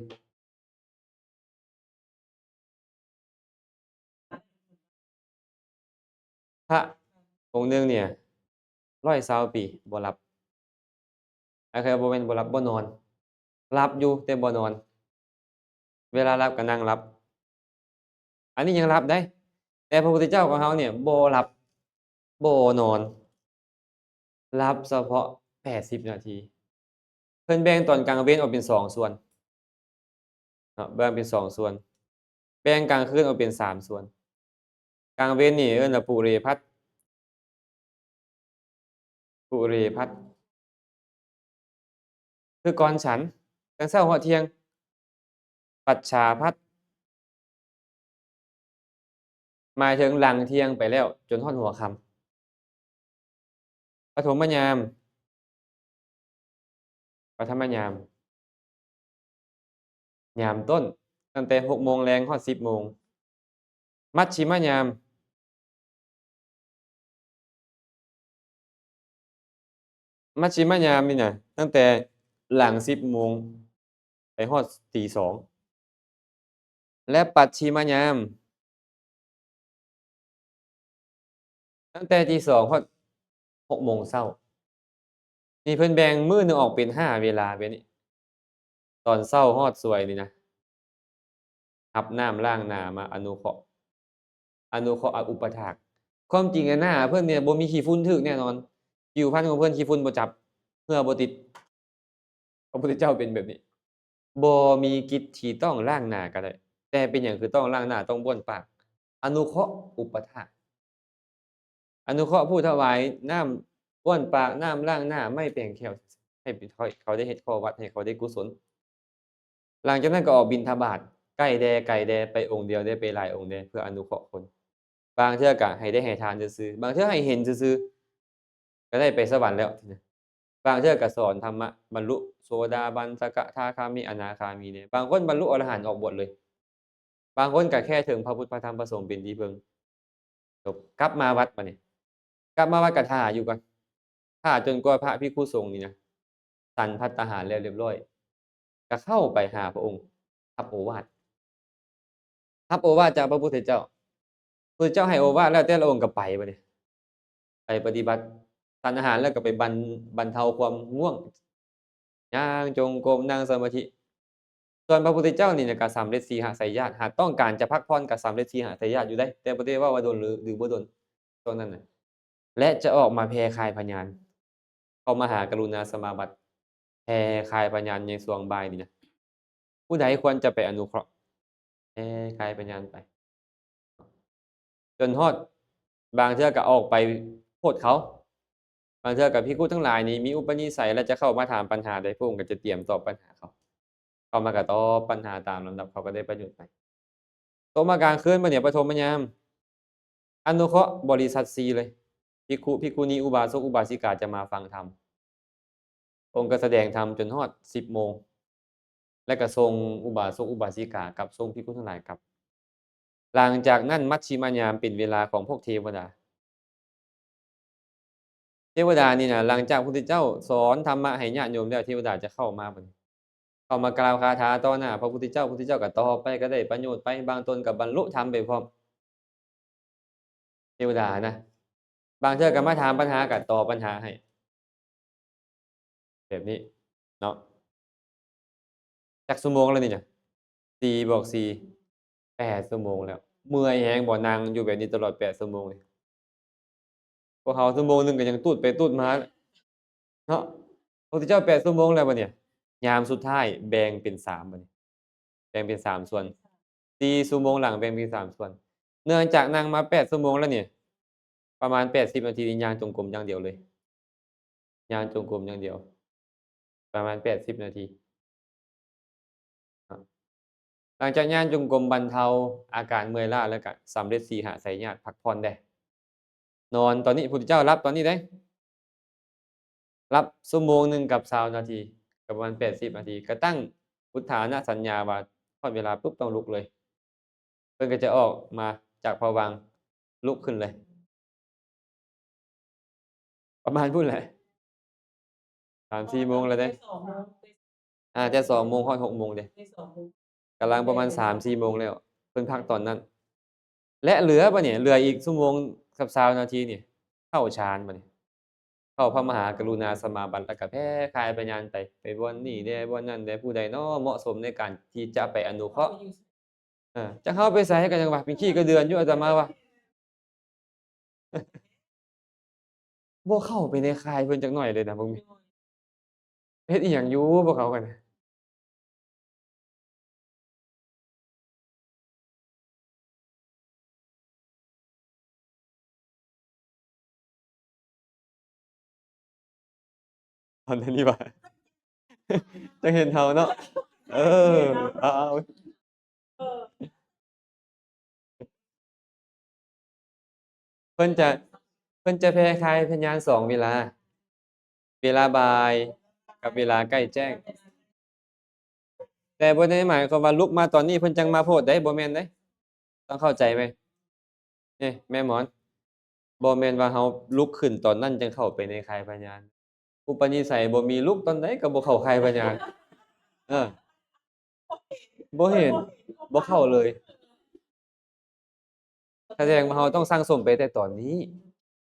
พระองค์หนึ่งเนี่ย120ปีบ่หลับก็คือบ่แม่นบ่หลับบ่นอนหลับอยู่แต่บ่นอนเวลาหลับก็นั่งหลับอันนี้ยังหลับได้แต่พระพุทธเจ้าของเราเนี่ยบ่หลับบ่นอนหลับเฉพาะ80นาทีเพิ่นแบ่งตอนกลางเว้นออกเป็น2ส่วนแบ่งเป็น2ส่วนแบ่งกลางคืนออกเป็น3ส่วนกลางเว้นนี่เอิ้นว่าปุเรพัสสปุเรพัสสคือก่อนฉันแต่เช้าฮอดเที่ยงปัจฉาพัสสหมายถึงหลังเที่ยงไปแล้วจนฮอดหัวค่ำปฐมยามปฐมยามยามต้นตั้งแต่6โมงแลงฮอด10โมงมัชชิมยามมัชชิมยามนี่น่ะตั้งแต่หลัง10โมงไปฮอดตี2และปัจฉิมยามตั้งแต่ตี2ฮอด6โมงเช้านี่เพิ่นแบ่งมื้อหนึ่งออกเป็น5เวลาแบบนี้ตอนเช้าฮอดสวยนี่นะอาบน้ำล้างหน้ามาอนุเคราะห์อุปถากความจริงอะหน้าเพิ่นเนี่ยบ่มีขี้ฝุ่นถึกแน่นอนผิวพรรณของเพิ่นขี้ฝุ่นบ่จับเหงื่อบ่ติดพระพุทธเจ้าเป็นแบบนี้บ่มีกิจที่ต้องล้างหน้าก็ได้แต่เป็นหยังคือต้องล้างหน้าต้องบ้วนปากอนุเคราะห์อุปถากอนุเคราะห์ผู้ถวายน้ำบ้วนปากน้ำล้างหน้าไม้แปรงแขวให้เป็นเขาได้เฮ็ดข้อวัดให้เขาได้กุศลหลังจากนั้นก็ออกบิณฑบาตใกล้แด่ไปองค์เดียวได้ไปหลายองค์แด่เพื่ออนุเคราะห์คนบางเทื่อก็ให้ได้ให้ทานซื่อๆบางเทื่อให้เห็นซื่อๆ ก็ได้ไปสวรรค์แล้วทีนี้บางเทื่อก็สอนธรรมะบรรลุโสดาบันสกทาคามีอนาคามีเนี่ยบางคนบรรลุอรหันต์ออกบวชเลยบางคนก็แค่ถึงพระพุทธพระธรรมพระสงฆ์เป็นที่พึ่งจบกลับมาวัดบัดนี้กลับมาวัดก็ท่าอยู่ก่อนท่าจนกว่าพระภิกขุสงฆ์นี่นะฉันภัตตาหารแล้วเรียบร้อยก็เข้าไปหาพระองค์รับโอวาทรับโอวาทจากพระพุทธเจ้าพระพุทธเจ้าให้โอวาทแล้วแต่ละองค์ก็ไปบัดนี้ไปปฏิบัติฉันอาหารแล้วก็ไปบรรเทาความง่วงย่างจงกรมนั่งสมาธิ ส่วนพระพุทธเจ้านี่เนี่ยก็สำเร็จสีหไสยญาติหากต้องการจะพักผ่อนก็สำเร็จสีหไสยญาติอยู่ได้แต่บ่ได้ว่าโดนหรือบ่โดนตรงนั้นน่ะและจะออกมาแผ่คลายพยานเข้ามหากรุณาสมาบัติแผ่คลายพยานในช่วงบ่ายนี่นะผู้ใดควรจะไปอนุเคราะห์แผ่คลายพยานไปจนฮอดบางเทื่อก็ออกไปโพดเขาบางเทื่อก็ภิกขุทั้งหลายนี่มีอุปนิสัยและจะเข้ามาถามปัญหาใดพระองค์ก็จะเตรียมตอบปัญหาเขาเข้ามาก็ตอบปัญหาตามลำดับเขาก็ได้ประโยชน์ไปตกมากลางคืนบัดนี้ปฐมยาม อนุเคราะห์บริษัทซีเลยภิกขุณีอุบาสกอุบาสิกาจะมาฟังธรรมองค์ก็แสดงธรรมจนฮอด10โมงและก็ทรงอุบาสกอุบาสิกากับทรงภิกขุทั้งหลายกลับหลังจากนั้นมัชชิมยามเป็นเวลาของพวกเทวดาเทวดานี่น่ะหลังจากพระพุทธเจ้าสอนธรรมะให้ญาติโยมแล้วเทวดาจะเข้ามาบัดนี้เข้ามากล่าวคาถาต่อหน้าพระพุทธเจ้าพระพุทธเจ้าก็ตอบไปก็ได้ประโยชน์ไปบางตนก็บรรลุธรรมไปพร้อมเทวดานะบางเทื่อก็มาถามปัญหาก็ตอบปัญหาให้แบบนี้เนาะ จักชั่วโมงแล้วนี่น่ะ4บวก4 8ชั่วโมงแล้วเมื่อยแรงบ่นั่งอยู่แบบนี้ตลอด8ชั่วโมงนี่พวกเขาชั่วโมงหนึ่งก็ยังตูดไปตูดมาเนาะพระพุทธเจ้า8ชั่วโมงแล้วบัดเนี่ยยามสุดท้ายแบ่งเป็น3บัดนี้แบ่งเป็น3ส่วน4ชั่วโมงหลังแบ่งเป็น3ส่วนเนื่องจากนั่งมา8ชั่วโมงแล้วเนี่ยประมาณ80นาทีนี่ย่างจงกรมอย่างเดียวเลยย่างจงกรมอย่างเดียวประมาณ80นาทีครับ หลังจากย่างจงกรมบรรเทาอาการเมื่อยล้าแล้วก็สำเร็จสีหไสยญาติพักผ่อนได้นอนตอนนี้พุทธเจ้ารับตอนนี้ได้รับชั่วโมงหนึ่งกับ20นาทีกับประมาณ80นาทีก็ตั้งพุทธานาสัญญาว่าฮอดเวลาปุ๊บต้องลุกเลยเพิ่นก็จะออกมาจากภวังค์ลุกขึ้นเลยประมาณพู้นแหละ3-4โมงแล้วเด้แต่2โมงฮอด6โมงเดะกำลังประมาณ3-4โมงแล้วเพิ่นพักตอนนั้นและเหลือบัดนี้เหลืออีกชั่วโมงกับ20นาทีนี่เข้าฌานบัดนี้ เข้าพระมหากรุณาสมาบัติแล้วก็แผ่คลายปัญญาไปบ่อนนี้แหน่บ่อนนั้นแหน่ผู้ใดน้อเหมาะสมในการที่จะไปอนุเคราะห์จักเราไปไสก็จังว่าเป็นขี้กระเดือนอยู่อาตมาว่าบ่เข้าไปในค่ายเพิ่นจักหน่อยเลยนะบ่มีเฮ็ดอิหยังอยู่พวกเขากันน่ะตอนนั้นนี่ว่าจักเห็นเฮาเนาะเออเอาๆเพิ่นจะแผ่คลายพยาน2เวลาเวลาบ่ายกับเวลาใกล้แจ้งแต่บ่ได้หมายความว่าลุกมาตอนนี้เพิ่นจังมาโพดเด้บ่แม่นเด้ต้องเข้าใจไหมนี่แม่หมอนบ่แม่นว่าเฮาลุกขึ้นตอนนั้นจังเข้าไปในค่ายพยาน อุปนิสัยบ่มีลุกตอนใดก็บ่เข้าค่ายพญาเออบ่เห็นบ่เข้าเลยแสดงว่าเราต้องสั่งสมไปแต่ตอนนี้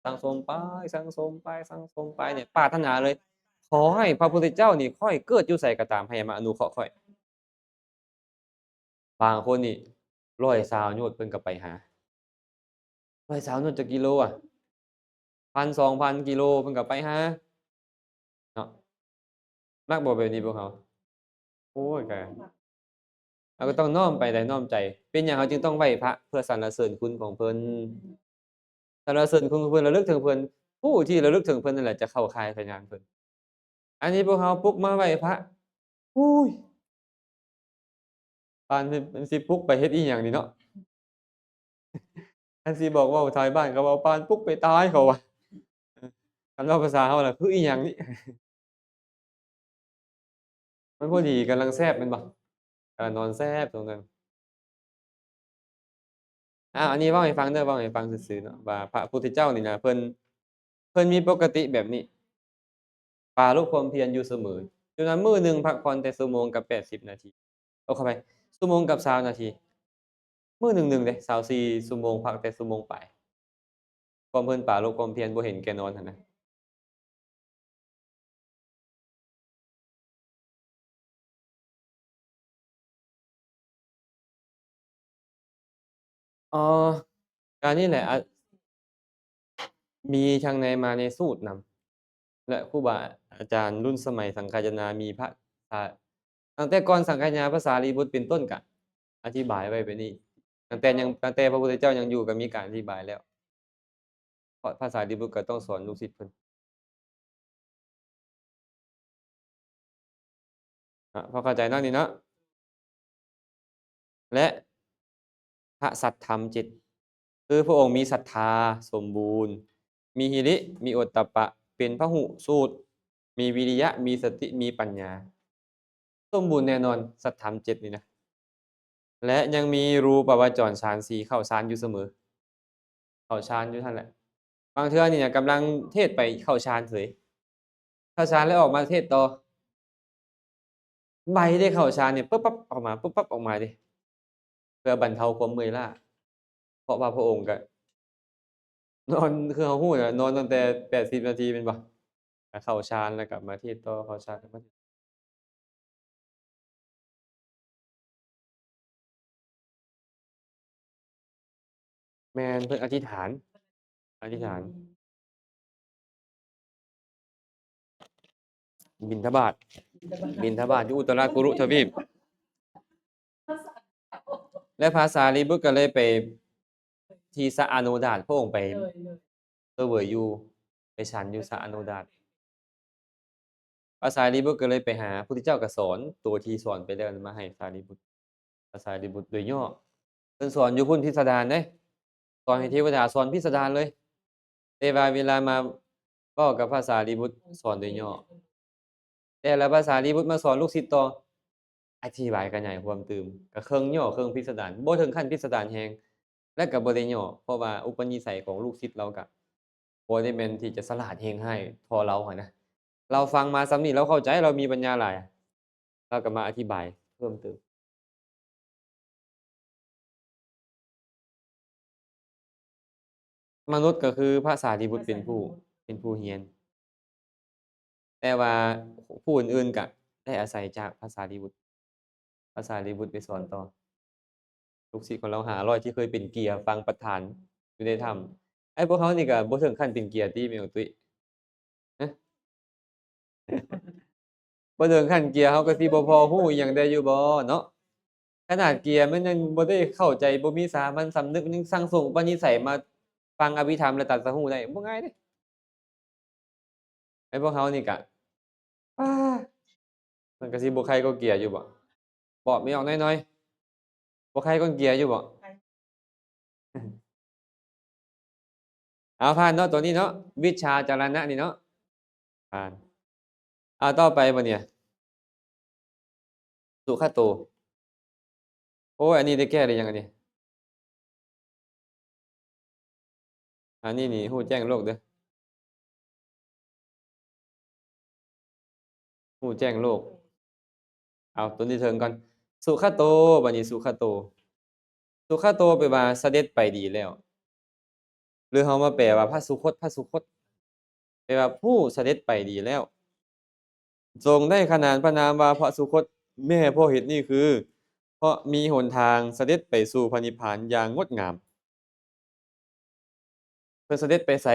สั่งสมไปสั่งสมไปสั่งสมไปเนี่ยปรารถนาเลยขอให้พระพุทธเจ้านี่ค่อยเกิดอยู่ไสก็ตามให้มาอนุเคราะห์ข้อยบางคนนี่120โยชน์เพิ่นก็ไปหา120โยชน์จักกิโลอะ1,000-2,000กิโลเพิ่นก็ไปหาเนาะมักบ่แบบนี้พวกเขาโอ้ยก็เราก็ต้องน้อมไปได้น้อมใจเป็นหยังเราจึงต้องไหว้พระเพื่อสรรเสริญคุณของเพิ่น สรรเสริญคุณของเพิ่นระลึกถึงเพิ่นผู้ที่ระลึกถึงเพิ่นนั่นแหละจะเข้าข่ายพยานเพิ่นอันนี้พวกเราปลุกมาไหว้พระอุ๊ยปานสิปลุกไปเฮ็ดอิหยังนี่เนาะคันสิบอกเว้าไทยบ้านก็เว้าปานปลุกไปตายเขาว่า คันเว้าภาษาเฮาน่ะคืออิหยังนี่ มันพอดีกำลังแซ่บแม่นบ่กำลังนอนแซ่บตรงนั้นอันนี้เว้าให้ฟังเด้อเว้าให้ฟังซื่อๆเนาะว่าพระพุทธเจ้านี่นะเพิ่นมีปกติแบบนี้ปรารภความเพียรอยู่เสมอฉะนั้นมื้อหนึ่งพักผ่อนแต่ชั่วโมงกับ80นาทีขออภัยชั่วโมงกับ20นาทีมื้อหนึ่งเดะ24ชั่วโมงพักแต่ชั่วโมงปลายเพราะเพิ่นปรารภความเพียรบ่เห็นแก่นอนหั้นนะเอ่อการนี่แหละมีทั้งในมาในสูตรนำและครูบาอาจารย์รุ่นสมัยสังฆายนามีพระอ่าตั้งแต่ก่อนสังฆายนาพระสารีบุตรเป็นต้นก็อธิบายไว้แบบนี้ตั้งแต่พระพุทธเจ้ายังอยู่ก็มีการอธิบายแล้วเพราะพระสารีบุตรก็ต้องสอนลูกศิษย์เพิ่นพอเข้าใจเนาะนี่เนาะและพระสัทธรรมจิตคือพระองค์มีศรัทธาสมบูรณ์มีหิริมีโอตตัปปะเป็นพหุสูตรมีวิริยะมีสติมีปัญญาสมบูรณ์แน่นอนสัทธรรม7นี่นะและยังมีรูปวจรฌาน4เข้าฌานอยู่เสมอเข้าฌานอยู่นั่นแหละบางเทื่อนี่น่ะกำลังเทศน์ไปเข้าฌานเฉยเข้าฌานแล้วออกมาเทศน์ต่อใบได้เข้าฌานเนี่ยปึ๊บปั๊บออกมาปึ๊บปั๊บออกมาเดะเพื่อบรรเทาความเมื่อยล้าเพราะว่าพระองค์ก็นอนคือเรารู้น่ะนอนตั้งแต่80นาทีแม่นบ่ก็เข้าฌานแล้วกลับมาเทศน์ต่อเข้าฌานกลับมาแม่นเพิ่นอธิษฐานอธิษฐานบิณฑบาตบิณฑบาตอยู่อุตรากุรุทวีปและพระสารีบุตรก็เลยไปที่สระอโนดาตพระองค์ไปเสวยอยู่ไปฉันอยู่สระอโนดาตพระสารีบุตรก็เลยไปหาพุทธเจ้าก็สอนตัวที่สอนไปแล้วนั้นมาให้สารีบุตรพระสารีบุตรโดยย่อเพิ่นสอนอยู่พุ่นพิสดารเดะสอนให้เทวดาสอนพิสดารเลยแต่ว่าเวลามาเว้ากับพระสารีบุตรสอนโดยย่อแต่แล้วพระสารีบุตรมาสอนลูกศิษย์ต่ออธิบายกันใหญ่ความตื่มก็เคิงย่อเคิงพิสดารบ่ถึงขั้นพิสดารแรง และก็บ่ได้ย่อเพราะว่าอุปนิสัยของลูกศิษย์เราก็บ่ได้แม่นที่จะฉลาดเฮงให้เท่าเราหั้นนะเราฟังมาส่ำนี้เราเข้าใจเรามีปัญญาหลายเราก็มาอธิบายเพิ่มเติมมนุษย์ก็คือพระสารีบุตรเป็นผู้เรียนแต่ว่าผู้อื่นๆก็ได้อาศัยจากพระสารีบุตรพระสารีบุตรไปสอนต่อลูกศิษย์ของเรา500ที่เคยเป็นเกียร์ฟังประธานอยู่ในถ้ำไอ้พวกเขานี่ก็บ่ถึงขั้นเป็นเกียร์ติแม่นบ่ตุ้ยฮะ บ่ถึงขั้นเกียร์เขาก็สิบ่พอรู้อิหยังได้อยู่บ่เนาะขนาดเกียร์มันยังบ่ได้เข้าใจบ่มีสามัญสำนึกมันยังสั่งสมอุปนิสัยมาฟังอภิธรรมและตรัสรู้ได้บ่ง่ายเดะไอ้พวกเรานี่ก็อามันก็สิบ่ไคร่กว่าเกียร์อยู่บ่บอกไม่ออกน้อยๆบ่ไคร่กว่าเกียร์อยู่บ่เอาผ่านเนาะตัวนี้เนาะวิชชาจรณะนี่เนาะผ่านต่อไปบัดเนี่ยสุขโตโอ้ยอันนี้ได้แก้หรือยังอันนี้อันนี้นี่รู้แจ้งโลกเด้อรู้แจ้งโลกเอาตัวนี้เทิงก่อนสุขโตบัดนี้สุขโต สุขโตแปลว่าเสด็จไปดีแล้วหรือเรามาแปลว่าพระสุคตพระสุคตแปลว่าผู้เสด็จไปดีแล้วทรงได้ขนานพระนามว่าพระสุคตแม้เพราะเหตุนี้คือเพราะมีหนทางเสด็จไปสู่พระนิพพานอย่างงดงามเพิ่นเสด็จไปไส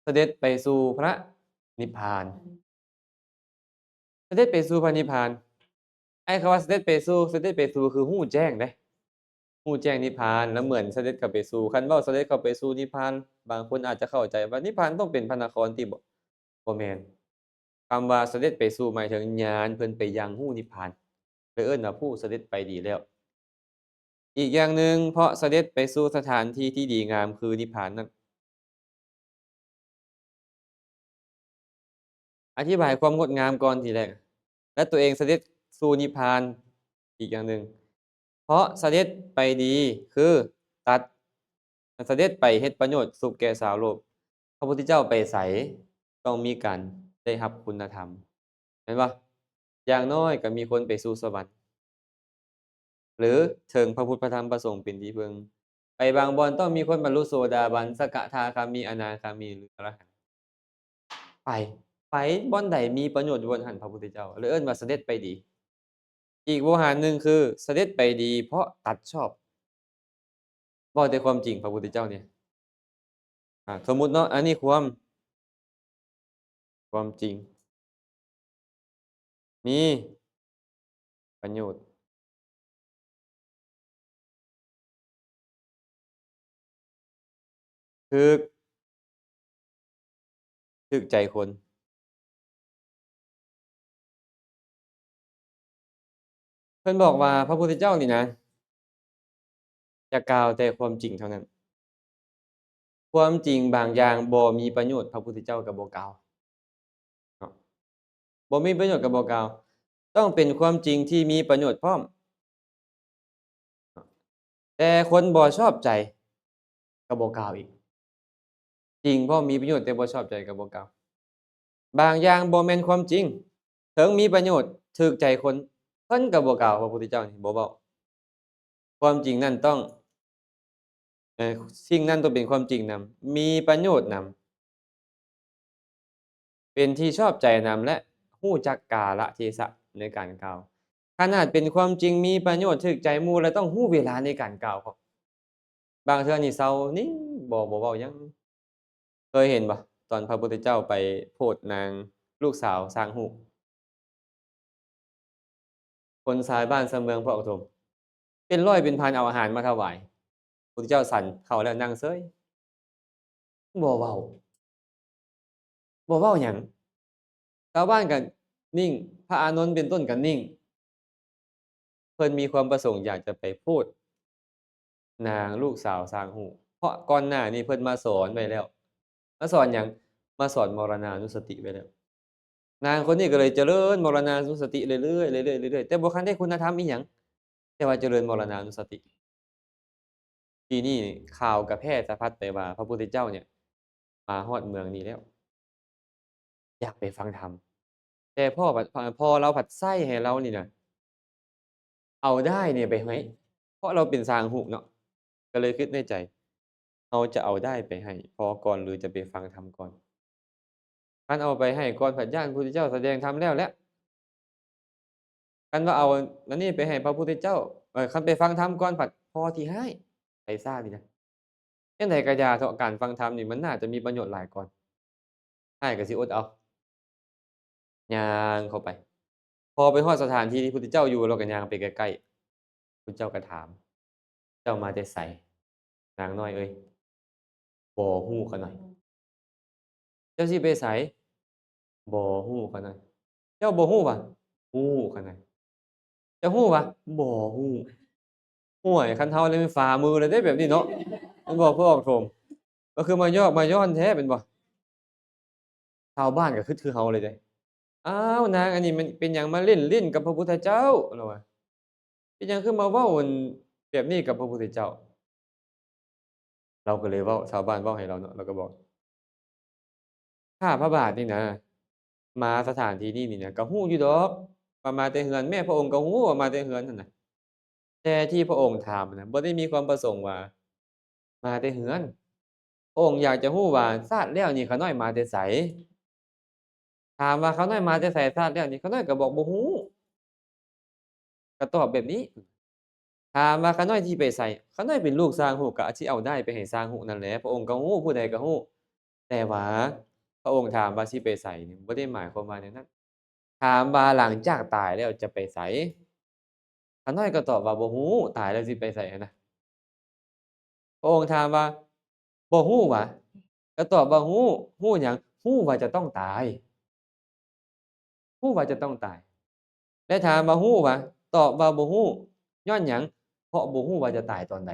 เสด็จไปสู่พระนิพพานเสด็จไปสู่พระนิพพานไอ้คำว่าเสด็จไปสู่คือรู้แจ้งเดะรู้แจ้งนิพพานแล้วเหมือนเสด็จเข้าไปสู่คันเว้าเสด็จเข้าไปสู่นิพพานบางคนอาจจะเข้าใจว่านิพพานต้องเป็นพระนครติบ่แม่น คำว่าเสด็จไปสู่หมายถึงญาณเพิ่นไปยังหู้นิพพานเลยเอิ้นว่าผู้เสด็จไปดีแล้วอีกอย่างหนึ่งเพราะเสด็จไปสู่สถานที่ที่ดีงามคือนิพพานนั้น อธิบายความงดงามก่อนทีแรก และตัวเองเสด็จสู่นิพพานอีกอย่างหนึ่ง เพราะเสด็จไปดีคือตัดเสด็จไปเฮ็ดประโยชน์สุขแก่สาวโลกพระพุทธเจ้าไปไสต้องมีการได้รับคุณธรรมแม่นบ่อย่างน้อยก็มีคนไปสู่สวรรค์หรือถึงพระพุทธพระธรรมพระสงฆ์เป็นที่พึ่งไปบางบ่อนต้องมีคนบรรลุโสดาบันสกทาคามีอนาคามีหรืออรหันต์ไปไปบ่อนใดมีประโยชน์อยู่บ่อนหั้นพระพุทธเจ้าเลยเอิ้นว่าเสด็จไปดี อีกโวหารหนึ่งคือเสด็จไปดีเพราะตัดชอบเว้าแต่ความจริงพระพุทธเจ้าเนี่ยสมมุติเนาะอันนี้ความจริงมีประโยชน์ถูกถูกใจคนเพิ่นบอกว่าพระพุทธเจ้านี่นะจะกล่าวแต่ความจริงเท่านั้นความจริงบางอย่างบ่มีประโยชน์พระพุทธเจ้าก็บ่กล่าวเนาะบ่มีประโยชน์ก็บ่กล่าวต้องเป็นความจริงที่มีประโยชน์พร้อมแต่คนบ่ชอบใจก็บ่กล่าวอีกจริงพร้อมมีประโยชน์แต่บ่ชอบใจก็บ่กล่าว บางอย่างบ่แม่นความจริงถึงมีประโยชน์ถูกใจคนเพิ่นก็บ่กล่าวพระพุทธเจ้านี่บ่เว้าความจริงนั้นต้องเอ่อสิ่งนั้นต้องเป็นความจริงนำมีประโยชน์นำเป็นที่ชอบใจนำและรู้จักกาลเทศะในการกล่าวขนาดเป็นความจริงมีประโยชน์ถูกใจหมู่แล้วต้องรู้เวลาในการกล่าวพร้อมบางเทื่อนี่เซานิ่งบ่เว้าหยังเคยเห็นบ่ตอนพระพุทธเจ้าไปโพธนางลูกสาวสร้างรูปคนชาวบ้านชาวเมืองพระอุทม เป็นร้อยเป็นพันเอาอาหารมาถวายพุทธเจ้าสั่นเข้าแล้วนั่งเฉยบ่เว้าบ่เว้าหยังชาวบ้านก็นิ่งพระอานนท์เป็นต้นก็นิ่งเพิ่นมีความประสงค์อยากจะไปพูดนางลูกสาวสร้างหูปเพราะก่อนหน้านี้เพิ่นมาสอนไว้แล้วมาสอนหยังมาสอนมรณานุสติไว้แล้วนางคนนี้ก็เลยเจริญมรณานุสติเรื่อยๆเรื่อยๆเรื่อยๆแต่บ่ทันได้คุณธรรมอิหยังแต่ว่าเจริญมรณานุสติทีนี้ข่าวก็แพร่สะพัดไปว่าพระพุทธเจ้าเนี่ยมาฮอดเมืองนี้แล้ว อยากไปฟังธรรมแต่พ่อเราผัดไส้ให้เรานี่น่ะเอาได้เนี่ยไปให้เพราะเราเป็นสร้างหูปเนาะก็เลยคิดในใจเราจะเอาได้ไปให้พ่อก่อนหรือจะไปฟังธรรมก่อนคันเอาไปให้ก่อนผัดย้านพุทธเจ้าแสดงธรรมแล้วแหละคันว่าเอาอันนี้ไปให้พระพุทธเจ้าคันไปฟังธรรมก่อนผัดพอสิให้ไปซ่าดีนะจังใดก็อย่าเถาะการฟังธรรมนี่มันน่าจะมีประโยชน์หลายก่อนอ้ายก็สิอดเอาย่างเข้าไป พอไปฮอดสถานที่ที่พุทธเจ้าอยู่เราก็ย่างไปใกล้ๆพุทธเจ้าก็ถามเจ้ามาแต่ไสนางน้อยเอ้ยบ่ฮู้เขาหน่อยเจ้าสิไปไสบ่ฮู้เขาหน่อยเจ้าบ่ฮู้บ่ฮู้เขาหน่อยเจ้าฮู้บ่บ่ฮู้โอ้ยคันเฮานี่มันฝ่ามือเลยเดะแบบนี้เนาะแม่นบ่พ่อบอกโทมก็คือมายอกมาย้อนแท้แม่นบ่ชาวบ้านก็คือเฮาเลยเดะอ้าวนางอันนี้มันเป็นหยังมาเล่นลิ้นกับพระพุทธเจ้าเราว่าเป็นหยังคือมาเว้าอั่นแบบนี้กับพระพุทธเจ้า เราก็เลยเว้าชาวบ้านเว้าให้เราเนาะเราก็บอกข้าพระบาทนี่นะมาสถานที่นี้นี่นะก็ฮู้อยู่ดอกว่ามาแต่เรือนแม่พระองค์ก็ฮู้ว่ามาแต่เรือนนั่นน่ะแต่ที่พระองค์ถามน่ะบ่ได้มีความประสงค์ว่ามาแต่เรือนพระองค์อยากจะฮู้ว่าชาติแล้วนี่ขาน้อยมาแต่ไสถามว่าขาน้อยมาแต่ไสชาติแล้วนี่ขาน้อยก็บอกบ่ฮู้ก็ตอบแบบนี้ถามว่าขาน้อยสิไปไสขาน้อยเป็นลูกสร้างฮู้ก็สิเอาด้ายไปให้สร้างฮู้นั่นแหละพระองค์ก็ฮู้ผู้ใดก็ฮู้แต่ว่าพระองค์ถามว่าสิไปไสนี่บ่ได้หมายความว่าแนวนั้น ถามว่าหลังจากตายแล้วจะไปไสขาน้อยก็ตอบว่าบ่ฮู้ตายแล้วสิไปไสหั้นนะพระองค์ถามว่าบ่ฮู้หวะก็ตอบว่าฮู้ฮู้หยังฮู้ว่าจะต้องตายฮู้ว่าจะต้องตายและถามว่าฮู้หวะตอบว่าบ่ฮู้ย้อนหยังเพราะบ่ฮู้ว่าจะตายตอนใด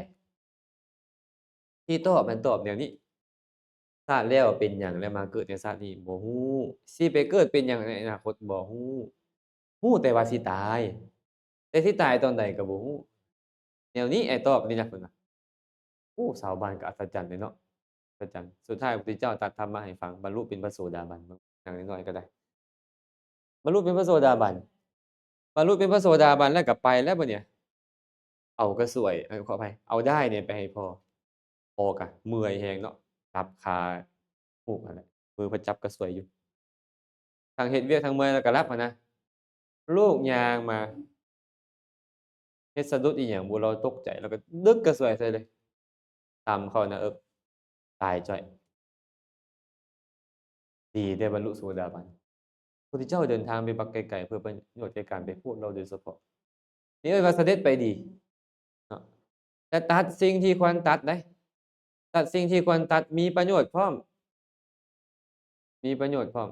ที่ตอบมันตอบแนวนี้ ชาติแล้วเป็นหยังแล้วมาเกิดในชาตินี้บ่ฮู้สิไปเกิดเป็นหยังในอนาคตบ่ฮู้ฮู้แต่ว่าสิตายแต่สิตายตอนใดก็บ่ฮู้แนวนี้ไอ้ตอบนี่ล่ะเพิ่นว่าโอ้ชาวบ้านก็อัศจรรย์เลยเนาะอัศจรรย์สุดท้ายพระพุทธเจ้าตรัสธรรมมาให้ฟังบรรลุเป็นพระโสดาบันเบิ่งอย่างน้อยๆก็ได้บรรลุเป็นพระโสดาบันบรรลุเป็นพระโสดาบันแล้วก็ไปแล้วบัดเนี่ยเอากระสวยขออภัยเอาด้ายเนี่ยไปให้พ่อพ่อก็เมื่อยแรงเนาะจับขาฮูกนั่นแหละมือเพิ่นจับกระสวยอยู่ ทั้งเฮ็ดเวียกทั้งเมื่อยแล้วก็หลับหั้นนะลูกย่างมาเฮ็ดสะดุดอิหยังบ่เราตกใจแล้วก็ดึกกระสวยใส่เลยต่ำเข้าหน้าอกตายจ้อยดีได้บรรลุโสดาบันพระพุทธเจ้าเดินทางไปบักไกลๆเพื่อประโยชน์แก่การไปพูดเราโดยเฉพาะนี่เอิ้นว่าเสด็จไปดีเนาะแต่ตัดสิ่งที่ควรตัดได้ตัดสิ่งที่ควรตัดมีประโยชน์พร้อมมีประโยชน์พร้อม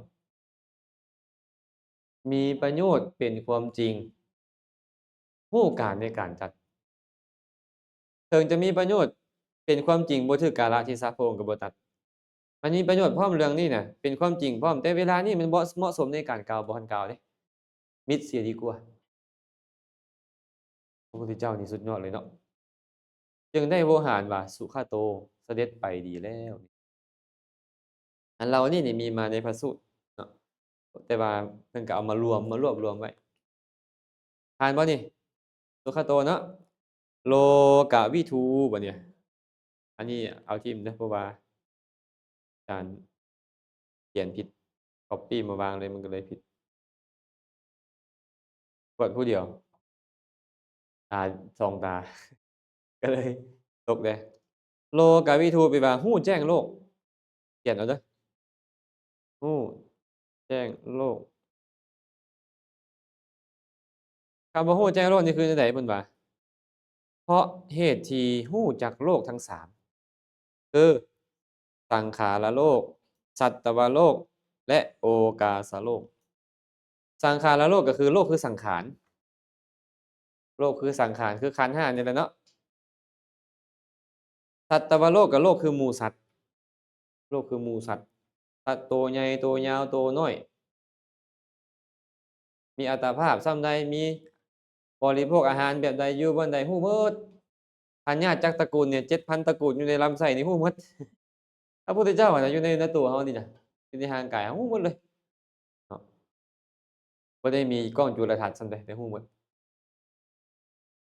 มีประโยชน์เป็นความจริงรู้การในการตัด ถึงจะมีประโยชน์เป็นความจริงบ่ถึกกาลเทศะพระองค์ก็บ่ตัดมันมีประโยชน์พร้อมเรื่องนี้น่ะเป็นความจริงพร้อมแต่เวลานี้มันบ่เหมาะสมในการกล่าวบ่ทันกล่าวเดะมิดเสียดีกว่าพระพุทธเจ้านี่สุดยอดเลยเนาะจึงได้โวหารว่าสุขโตเสด็จไปดีแล้วอันเรานี่มีมาในพระสูตรเนาะแต่ว่าเพิ่นก็เอามารวบรวมไว้ผ่านบ่นี่สุขโตเนาะโลกวิทูบัดเนี่ยอันนี้เอาทิ่มเด้อเพราะว่าอาจารย์เขียนผิดก๊อบปี้มาวางเลยมันก็เลยผิดเปิดผู้เดียวตาสองตาก็เลยตกเลยโลกวิทูแปลว่าฮู้แจ้งโลกเขียนเอาเด้อฮู้แจ้งโลกคำว่าฮู้แจ้งโลกนี่คือจั่งใดเพิ่นว่าเพราะเหตุที่ฮู้จักโลกทั้ง3คือสังขารโลกสัตตวโลกและโอกาสโลกสังขารโลกก็คือโลกคือสังขารโลกคือสังขารคือขันธ์5นี่แหละเนาะสัตวโลกก็โลกคือหมู่สัตว์โลกคือหมู่สัตว์สัตว์ตัวใหญ่ตัวยาวตัวน้อยมีอัตภาพส่ำใดมีบริโภคอาหารแบบใดอยู่บ่อนใดฮู้หมดพญาติจักรตระกูลเนี่ย7,000ตระกูลอยู่ในลำไส้นี่ฮู้หมดพระพุทธเจ้าอะน่ะอยู่ในตัวเรานี่น่ะอยู่ในร่างกายเราฮู้หมดเลยเนาะบ่ได้มีกล้องจุลทรรศน์ส่ำใดแต่ฮู้หมด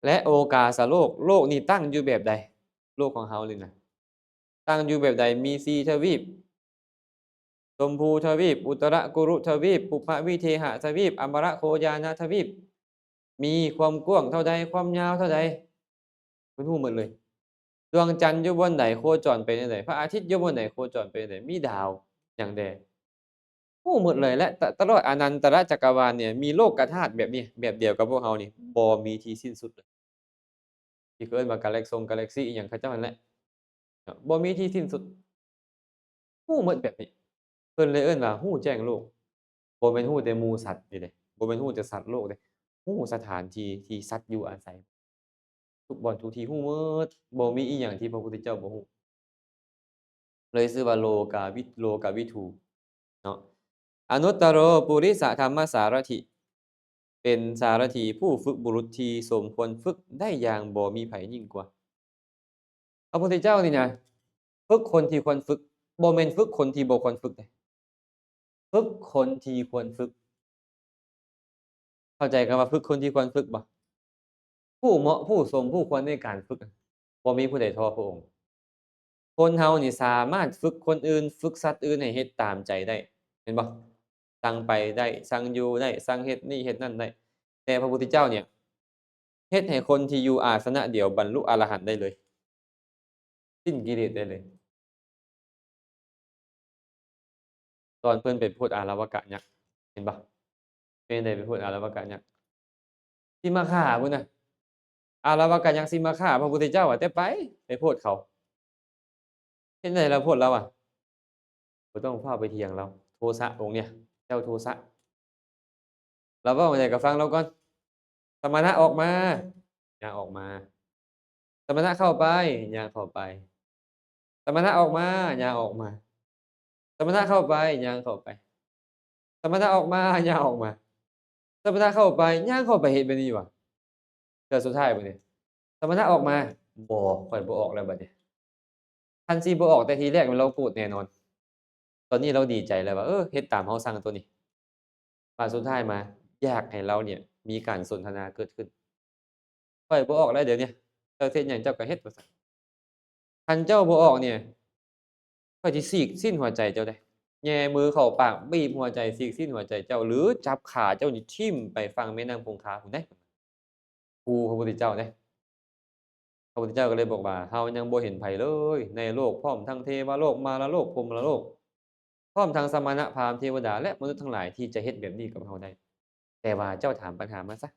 และโอกาสโลกโลกนี่ตั้งอยู่แบบใดโลกของเรานี่น่ะตั้งอยู่แบบใดมี4ทวีป ชมพูทวีปอุตรกุรุทวีปปุพวิเทหทวีปอัมบรโคยานทวีปมีความกว้างเท่าใดความยาวเท่าใดเพิ่นรู้หมดเลยดวงจันทร์อยู่บนใดโคจรไปแนวใดพระอาทิตย์อยู่บนใดโคจรไปแนวใดมีดาวหยังแดรู้หมดเลยและตลอดอนันตรจักรวาลเนี่ยมีโลกธาตุแบบนี้แบบเดียวกับพวกเรานี่บ่มีที่สิ้นสุดเลยที่เขาเอิ้นว่ากาแล็กกาแล็กซีอิหยังเขาเจ้านั่นแหละบ่มีที่สิ้นสุดรู้หมดแบบนี้เพิ่นเลยเอิ้นว่ารู้แจ้งโลก บ่แม่นฮู้แต่หมู่สัตว์นี่เดะบ่แม่นฮู้แต่สัตว์โลกเดะฮู้สถานที่ที่สัตว์อยู่อาศัยทุกบ่อนทุกที่ฮู้หมดบ่มีอิหยังที่พระพุทธเจ้าบ่ฮู้เลยชื่อว่าโลกวิทูเนาะอนุตตโรปุริสธรรมสารถิเป็นสารถีผู้ฝึกบุรุษที่สมควรฝึกได้อย่างบ่มีไผยิ่งกว่าพระพุทธเจ้านี่นะฝึกคนที่ควรฝึกบ่แม่นฝึกคนที่บ่ควรฝึกเดะฝึกคนที่ควรฝึกเข้าใจคำว่าฝึกคนที่ควรฝึกบ่ ผู้เหมาะผู้สมผู้ควรในการฝึกบ่มีผู้ใดเท่าพระองค์คนเรานี่สามารถฝึกคนอื่นฝึกสัตว์อื่นให้เฮ็ดตามใจได้เห็นบ่สั่งไปได้สั่งอยู่ได้สั่งเฮ็ดนี่เฮ็ดนั่นได้แต่พระพุทธเจ้าเนี่ยเฮ็ดให้คนที่อยู่อาสนะเดียวบรรลุอรหันต์ได้เลยสิ้นกิเลสได้เลยตอนเพิ่นไปพูดอาลวกะยักษ์เห็นบ่เป็นจั่งใดไปพูดอาลวกะยักษ์สิมาฆ่าพุ่นน่ะอาลวกะยักษ์สิมาฆ่าพระพุทธเจ้าอะแต่ไปโพดเขาเฮ็ดจั่งใดล่ะโพดเราอะ บ่ต้องพาไปเถียงเราโทสะองค์เนี่ยเจ้าโทสะเราเว้าจั่งใดก็ฟังเราก่อนสมณะออกมาย่างออกมาสมณะเข้าไปย่างเข้าไปสมณะออกมาย่างออกมา สมณะเข้าไปย่างเข้าไปสมณะออกมาย่างออกมาสมณะเข้าไปย่างเข้าไปเฮ็ดแบบนี้ว่ะเทื่อสุดท้ายบัดนี้สมณะออกมาบ่ข้อยบ่ออกแล้วบัดนี้คันสิบ่ออกแต่ทีแรกเราโกรธแน่นอนตอนนี้เราดีใจแล้วว่าเฮ็ดตามเราสั่งตัวนี้บัดสุดท้ายมาอยากให้เราเนี่ยมีการสนทนาเกิดขึ้นข้อยบ่ออกแล้วเดี๋ยวนี้เจ้าสิเฮ็ดหยังเจ้าก็เฮ็ดว่าซั่นคันเจ้าบ่ออกเนี่ยข้อยสิฉีกสิ้นหัวใจเจ้าเดะแหย่มือเข้าปากบีบหัวใจฉีกสิ้นหัวใจเจ้าหรือจับขาเจ้านี่ทิ่มไปฝั่งแม่น้ำคงคาพู้นเดะกูพระพุทธเจ้าเดะ พระพุทธเจ้าก็เลยบอกว่าเฮายังบ่เห็นไผเลยในโลกพร้อมทั้งเทวโลกมารโลกพรหมโลกพร้อมทั้งสมณพราหมณ์เทวดาและมนุษย์ทั้งหลายที่จะเฮ็ดแบบนี้กับเราได้แต่ว่าเจ้าถามปัญหามาซะ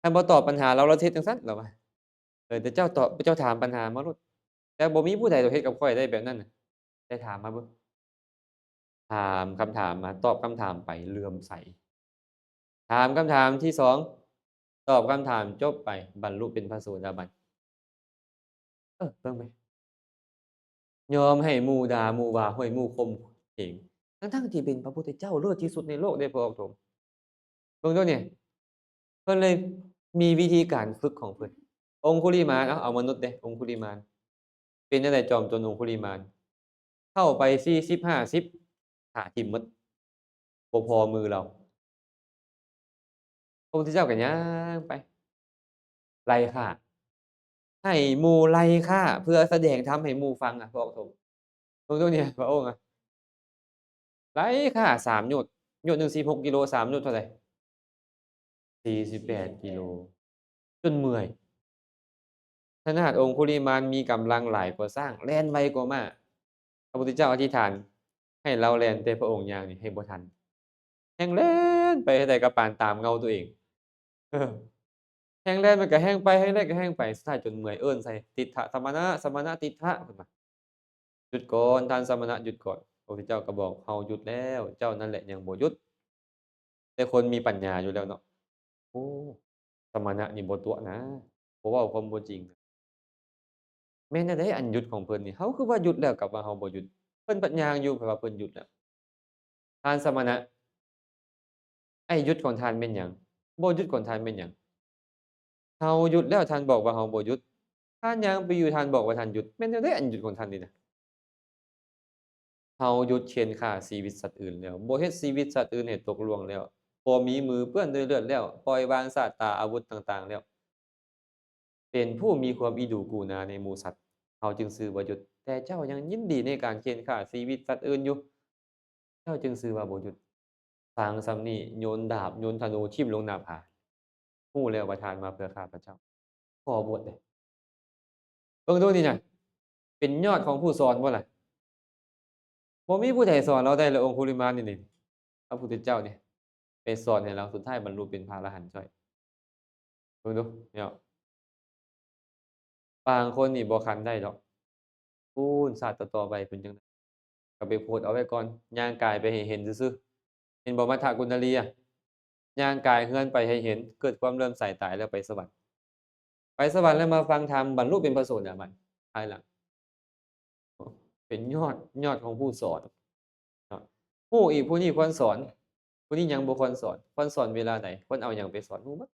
ถ้าบ่ตอบปัญหาเราเราสิเฮ็ดจั่งซั้นเราว่าแต่เจ้าตอบเจ้าถามปัญหามาโลดแต่บ่มีผู้ใดดอกเฮ็ดกับข้อยได้แบบนั้นน่ะแต่ถามมาเบิ่งถามคำถามมาตอบคำถามไปเลื่อมใสถามคำถามที่2ตอบคำถามจบไปบรรลุเป็นพระโสดาบันเบิ่งไหม ยอมให้หมู่ด่าหมู่ว่าห้วยหมู่ข่มเหงทั้งๆที่เป็นพระพุทธเจ้าเลิศที่สุดในโลกเดะพระองค์ผมเบิ่งเดูเนี่ยเพิ่นเลยมีวิธีการฝึกของเพิ่นองคุลิมานเอามนุษย์เดะองคุลิมานเป็นจั่งใดจอมโจรองคุลิมานเข้าไป40-50ฆ่าทิ่มหมดบ่พอมือเราพระพุทธเจ้าก็ย่างไปไล่ฆ่าให้หมู่ไล่ฆ่าเพื่อแสดงธรรมให้หมู่ฟังอะพระองค์ทรงเบิ่งดูเนี่ยพระองค์อะ ไร้ค่า3หยดหยดหนึ่ง16กิโล3หยดเท่าไร48กิโลจนเมื่อยขนาดองคุลิมานมีกำลังหลายกว่าช้างแล่นไวกว่าม้าพระพุทธเจ้าอธิษฐานให้เราแล่นแต่พระองค์ย่างนี่ให้บ่ทันแฮ่งแล่นไปเท่าใดก็ปานตามเงาตัวเองเออแฮ่งแล่นมันก็แฮ่งไปแฮ่งแล่นก็แฮ่งไปสุดท้ายจนเมื่อยเอิ้นใส่ติฏฐสมณะสมณะติฏฐเพิ่นว่าหยุดก่อนท่านสมณะหยุดก่อนพระพุทธเจ้าก็บอกเฮาหยุดแล้วเจ้านั่นแหละยังบ่หยุดแต่คนมีปัญญาอยู่แล้วเนาะ โอ้สมณะนี่บ่ตั๋วนะบ่เว้าความบ่จริงแม่นอันใดอันหยุดของเพิ่นนี่เฮาคือว่าหยุดแล้วกลับว่าเฮาบ่หยุดเพิ่นบัดย่างอยู่แปลว่าเพิ่นหยุดแล้วท่านสมณะไอ้หยุดของท่านแม่นหยังบ่หยุดของท่านแม่นหยังเฮาหยุดแล้วท่านบอกว่าเฮาบ่หยุดท่านย่างไปอยู่ท่านบอกว่าท่านหยุดแม่นแนวใดอันหยุดของท่านนี่น่ะเฮาหยุดเข็นฆ่าชีวิตสัตว์อื่นแล้วบ่เฮ็ดชีวิตสัตว์อื่นให้ตกล่วงแล้วบ่มีมือเปื้อนด้วยเลือดแล้วปล่อยวางสาตราอาวุธต่างๆแล้ว เป็นผู้มีความอีดูกูนาในหมู่สัตว์เขาจึงชื่อว่าหยุดแต่เจ้ายังยินดีในการเฆนฆ่าชีวิตสัตว์อื่นอยู่เจ้าจึงชื่อว่าบ่หยุดฟังส่ำนี้โยนดาบโยนธนูทิ่มลงหน้าผารู้แล้วว่าทานมาเพื่อข้าพเจ้าขอบวชเลยเบิ่งดูนี่น่ะเป็นยอดของผู้สอนบ่ล่ะบ่มีผู้ใดสอนเราได้เลยองคุลิมานนี่พระพุทธเจ้านี่ไปสอนให้เราสุดท้ายบรรลุเป็นพระอรหันต์จ้อยเบิ่งดูเนี่ยบางคนนี่บ่คันได้ดอกพู้นชาติต่อๆไปเป็นจั่งใด ก็ไปโพสต์เอาไว้ก่อนย่างกายไปให้เห็นซื่อๆเห็นบ่มัฏฐกุณฑีอะย่างกายเหินไปให้เห็นเกิดความเลื่อมใสตายแล้วไปสวรรค์ไปสวรรค์แล้วมาฟังธรรมบรรลุเป็นพระโสดาบันภายหลังเป็นยอดของผู้สอนเนาะผู้อีกผู้นี้ควรสอนผู้นี้ยังบ่ควรสอนควรสอนเวลาใดควรเอาหยังไปสอนรู้เบิด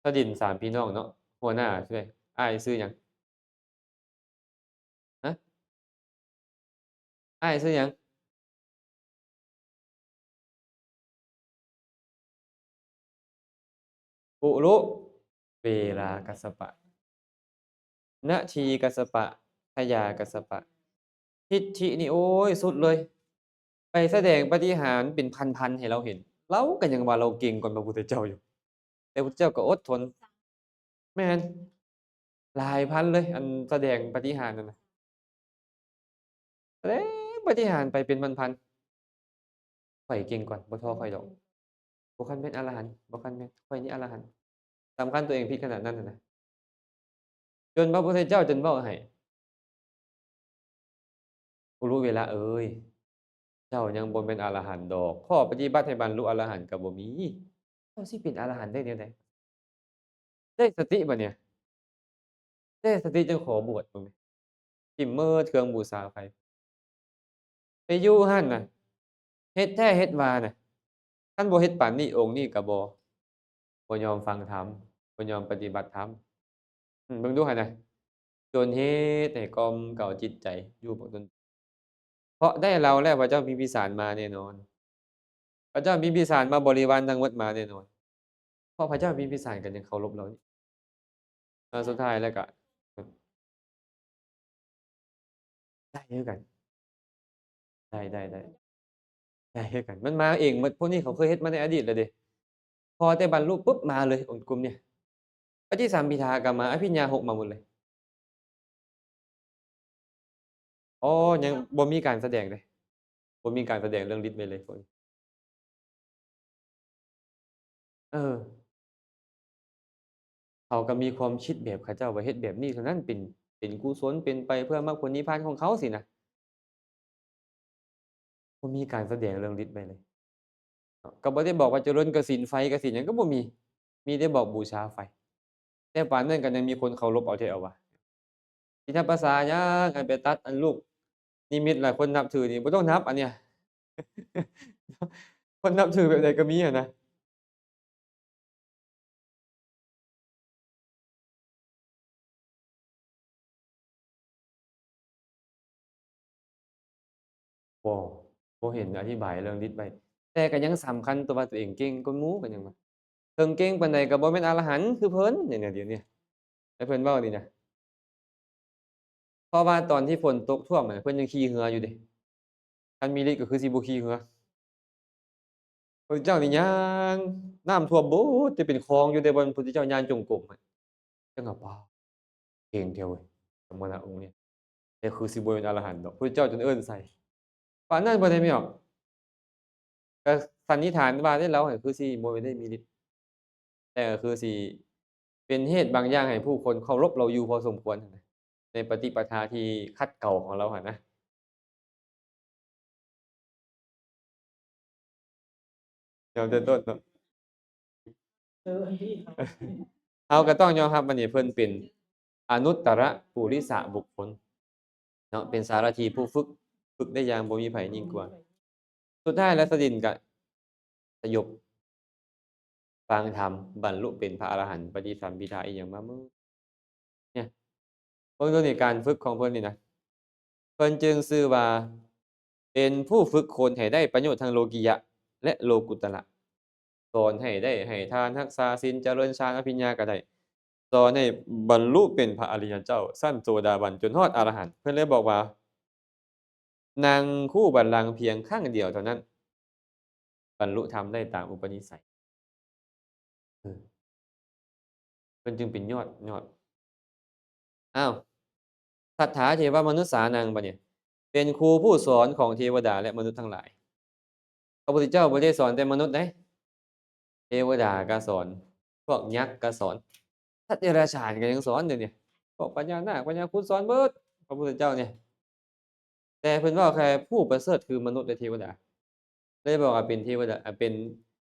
สดิน3พี่น้องเนาะหัวหน้าช่วยอ้ายชื่อหยังฮะอ้ายชื่อหยังอุรุเวลากัสสปะ ณทีกัสสปะทยากัสสปะทิฏฐินี่โอ๊ยสุดเลยไปแสดงปาฏิหาริย์เป็นพันๆให้เราเห็นเราก็ยังว่าเราเก่งกว่าพระพุทธเจ้าอยู่แต่พุทธเจ้าก็อดทนแม่นหลายพันเลยอันแสดงปาฏิหาริย์นั่นน่ะแสดงปาฏิหาริย์ไปเป็นพันๆข้อยเก่งกว่าบ่เท่าข้อยดอกบ่คันแม่นอรหันต์บ่คันแม่นข้อยนี่อรหันต์สำคัญตัวเองผิดขนาดนั้นน่ะนะจนพระพุทธเจ้าจนเว้าให้กูรู้เวลาเอ๋ย เจ้ายังบ่แม่นอรหันต์ดอกข้อปฏิบัติให้บรรลุอรหันต์ก็บ่มีเจ้าสิเป็นอรหันต์ได้แนวใด ได้สติบัดเนี่ยได้สติจึงขอบวชพุ่นแหมถิ้มเมิดเครื่องบูชาไฟไปอยู่หั้นน่ะเฮ็ดแท้เฮ็ดว่าน่ะคันบ่เฮ็ดปานนี้องค์นี้ก็บ่ยอมฟังธรรมบ่ยอมปฏิบัติธรรมเบิ่งดูหั่นน่ะจนเฮ็ดให้กล่อมเกลาจิตใจอยู่บักดนเพราะได้เราแล้วพระเจ้าพิมพิสารมาแน่นอนพระเจ้าพิมพิสารมาบริวารทั้งหมดมาแน่นอนเพราะพระเจ้าพิมพิสารก็ยังเคารพเรานี่สุดท้ายแล้วก็ได้คือกันได้ๆๆได้คือกันมันมาเองหมดพวกนี้เขาเคยเฮ็ดมาในอดีตแล้วเดะพอแต่บรรลุปุ๊บมาเลยองค์กลุ่มเนี่ยปฏิสัมภิทาก็มาอภิญญา6มาหมดเลยอ๋อยังบ่มีการแสดงเลยบ่มีการแสดงเรื่องฤทธิ์ไว้เลยพวกนี้เออเขาก็มีความคิดแบบเขาเจ้าว่าเฮ็ดแบบนี้เท่านั้นเป็นกุศลเป็นไปเพื่อมรรคผลนิพพานของเขาสินะบ่มีการแสดงเรื่องฤทธิ์ไว้เลยก็บ่ได้บอกว่าเจริญกสิณไฟกสิณหยังก็บ่มีแต่บอกบูชาไฟแต่ปานนั้นก็ยังมีคนเคารพเอาแท้เอาว่าสินับภาษาหยังอันไปตัดอันรูปนิมิตแล้วคนนับถือนี่บ่ต้องนับอันเนี้ยคนนับถือแบบใดก็มีอะนะบ่บ่เห็นอธิบายเรื่องฤทธิ์ไว้แต่ก็ยังสำคัญตัวว่าตัวเองเก่งกว่าหมู่ก็ยังว่าถึงเก่งปานใดก็บ่แม่นอรหันต์คือเพิ่นเนี่ยๆเดี๋ยวนี้ให้เพิ่นเว้านี่นะเพราะว่าตอนที่ฝนตกท่วมอะเพิ่นยังขี่เรืออยู่เดะคันมีฤทธิ์ก็คือสิบ่ขี่เรือพระพุทธเจ้านี่ย่างน้ำท่วมโบ๊ะแต่เป็นคลองอยู่แต่บอนพุทธเจ้าย่างจงกรมอะจังว่าป๊าเก่งแท้เว้ยสมณะองค์นี้แต่คือสิบ่เป็นอรหันต์ดอกพุทธเจ้าจนเอิ้นใส่ปานนั้นบ่ได้แม่นดอกก็สันนิษฐานว่าแต่เราอะคือสิบ่ได้มีฤทธิ์แต่ก็คือสิเป็นเหตุบางอย่างให้ผู้คนเคารพเราอยู่พอสมควรหั้นนะในปฏิปทาที่ขัดเกลาของเราหั้นนะเริ่มแต่ต้นเนาะเราก็ต้องยอมรับว่านี่เพิ่นเป็นอนุตตรปุริสบุคคลเนาะเป็นสารถีผู้ฝึกได้อย่างบ่มีไผยิ่งกว่าสุดท้ายแล้วสดินก็สยบฟังธรรมบรรลุเป็นพระอรหันต์ปฏิสัมภิทาอิหยังมาเมิดเนี่ยเบิ่งดูนี่การฝึกของเพิ่นนี่นะเพิ่นจึงชื่อว่าเป็นผู้ฝึกคนให้ได้ประโยชน์ทางโลกิยะและโลกุตระสอนให้ได้ให้ทานรักษาศีลเจริญฌานอภิญญาก็ได้สอนให้บรรลุเป็นพระอริยเจ้าชั้นโสดาบันจนฮอดอรหันต์เพิ่นเลยบอกว่านั่งคู่บัลลังก์เพียงครั้งเดียวเท่านั้นบรรลุธรรมได้ตามอุปนิสัยเออเพิ่นจึงเป็นยอดอ้าวสัทธาเทวมนุสสานังบัดเนี่ยเป็นครูผู้สอนของเทวดาและมนุษย์ทั้งหลายพระพุทธเจ้าบ่ได้สอนแต่มนุษย์เดะเทวดาก็สอนพวกยักษ์ก็สอนสัตว์เดรัจฉานก็ยังสอนเดี๋ยวนี้พวกพญานาคพญาครุฑสอนเบิดพระพุทธเจ้าเนี่ยแต่เพิ่นเว้าแค่ผู้ประเสริฐคือมนุษย์และเทวดาเลยบอกว่าเป็นเทวดาเป็น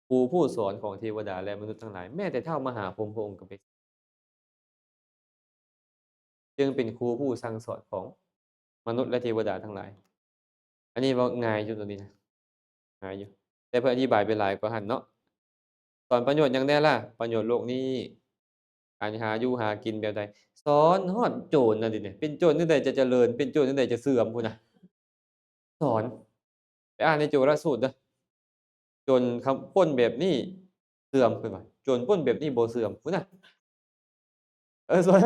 ครูผู้สอนของเทวดาและมนุษย์ทั้งหลายแม้แต่เท้ามหาพรหมพระองค์ก็เป็นจึงเป็นครูผู้สั่งสอนของมนุษย์และเทวดาทั้งหลายอันนี้เว้าง่ายอยู่ตัวนี้นะง่ายอยู่แต่เพิ่นอธิบายไปหลายกว่าหั้นเนาะ สอนประโยชน์หยังแหน่ล่ะประโยชน์โลกนี้การหาอยู่หากินแบบใดสอนฮอดโจรนั่นดิเนี่ยเป็นโจรจั่งใดจะเจริญเป็นโจรจั่งใดจะเสื่อมพู้นน่ะสอนไปอ่านในโจรสูตรเด้อโจรคำปล้นแบบนี้เสื่อมเพิ่นว่าโจรปล้นแบบนี้บ่เสื่อมพู้นน่ะสอน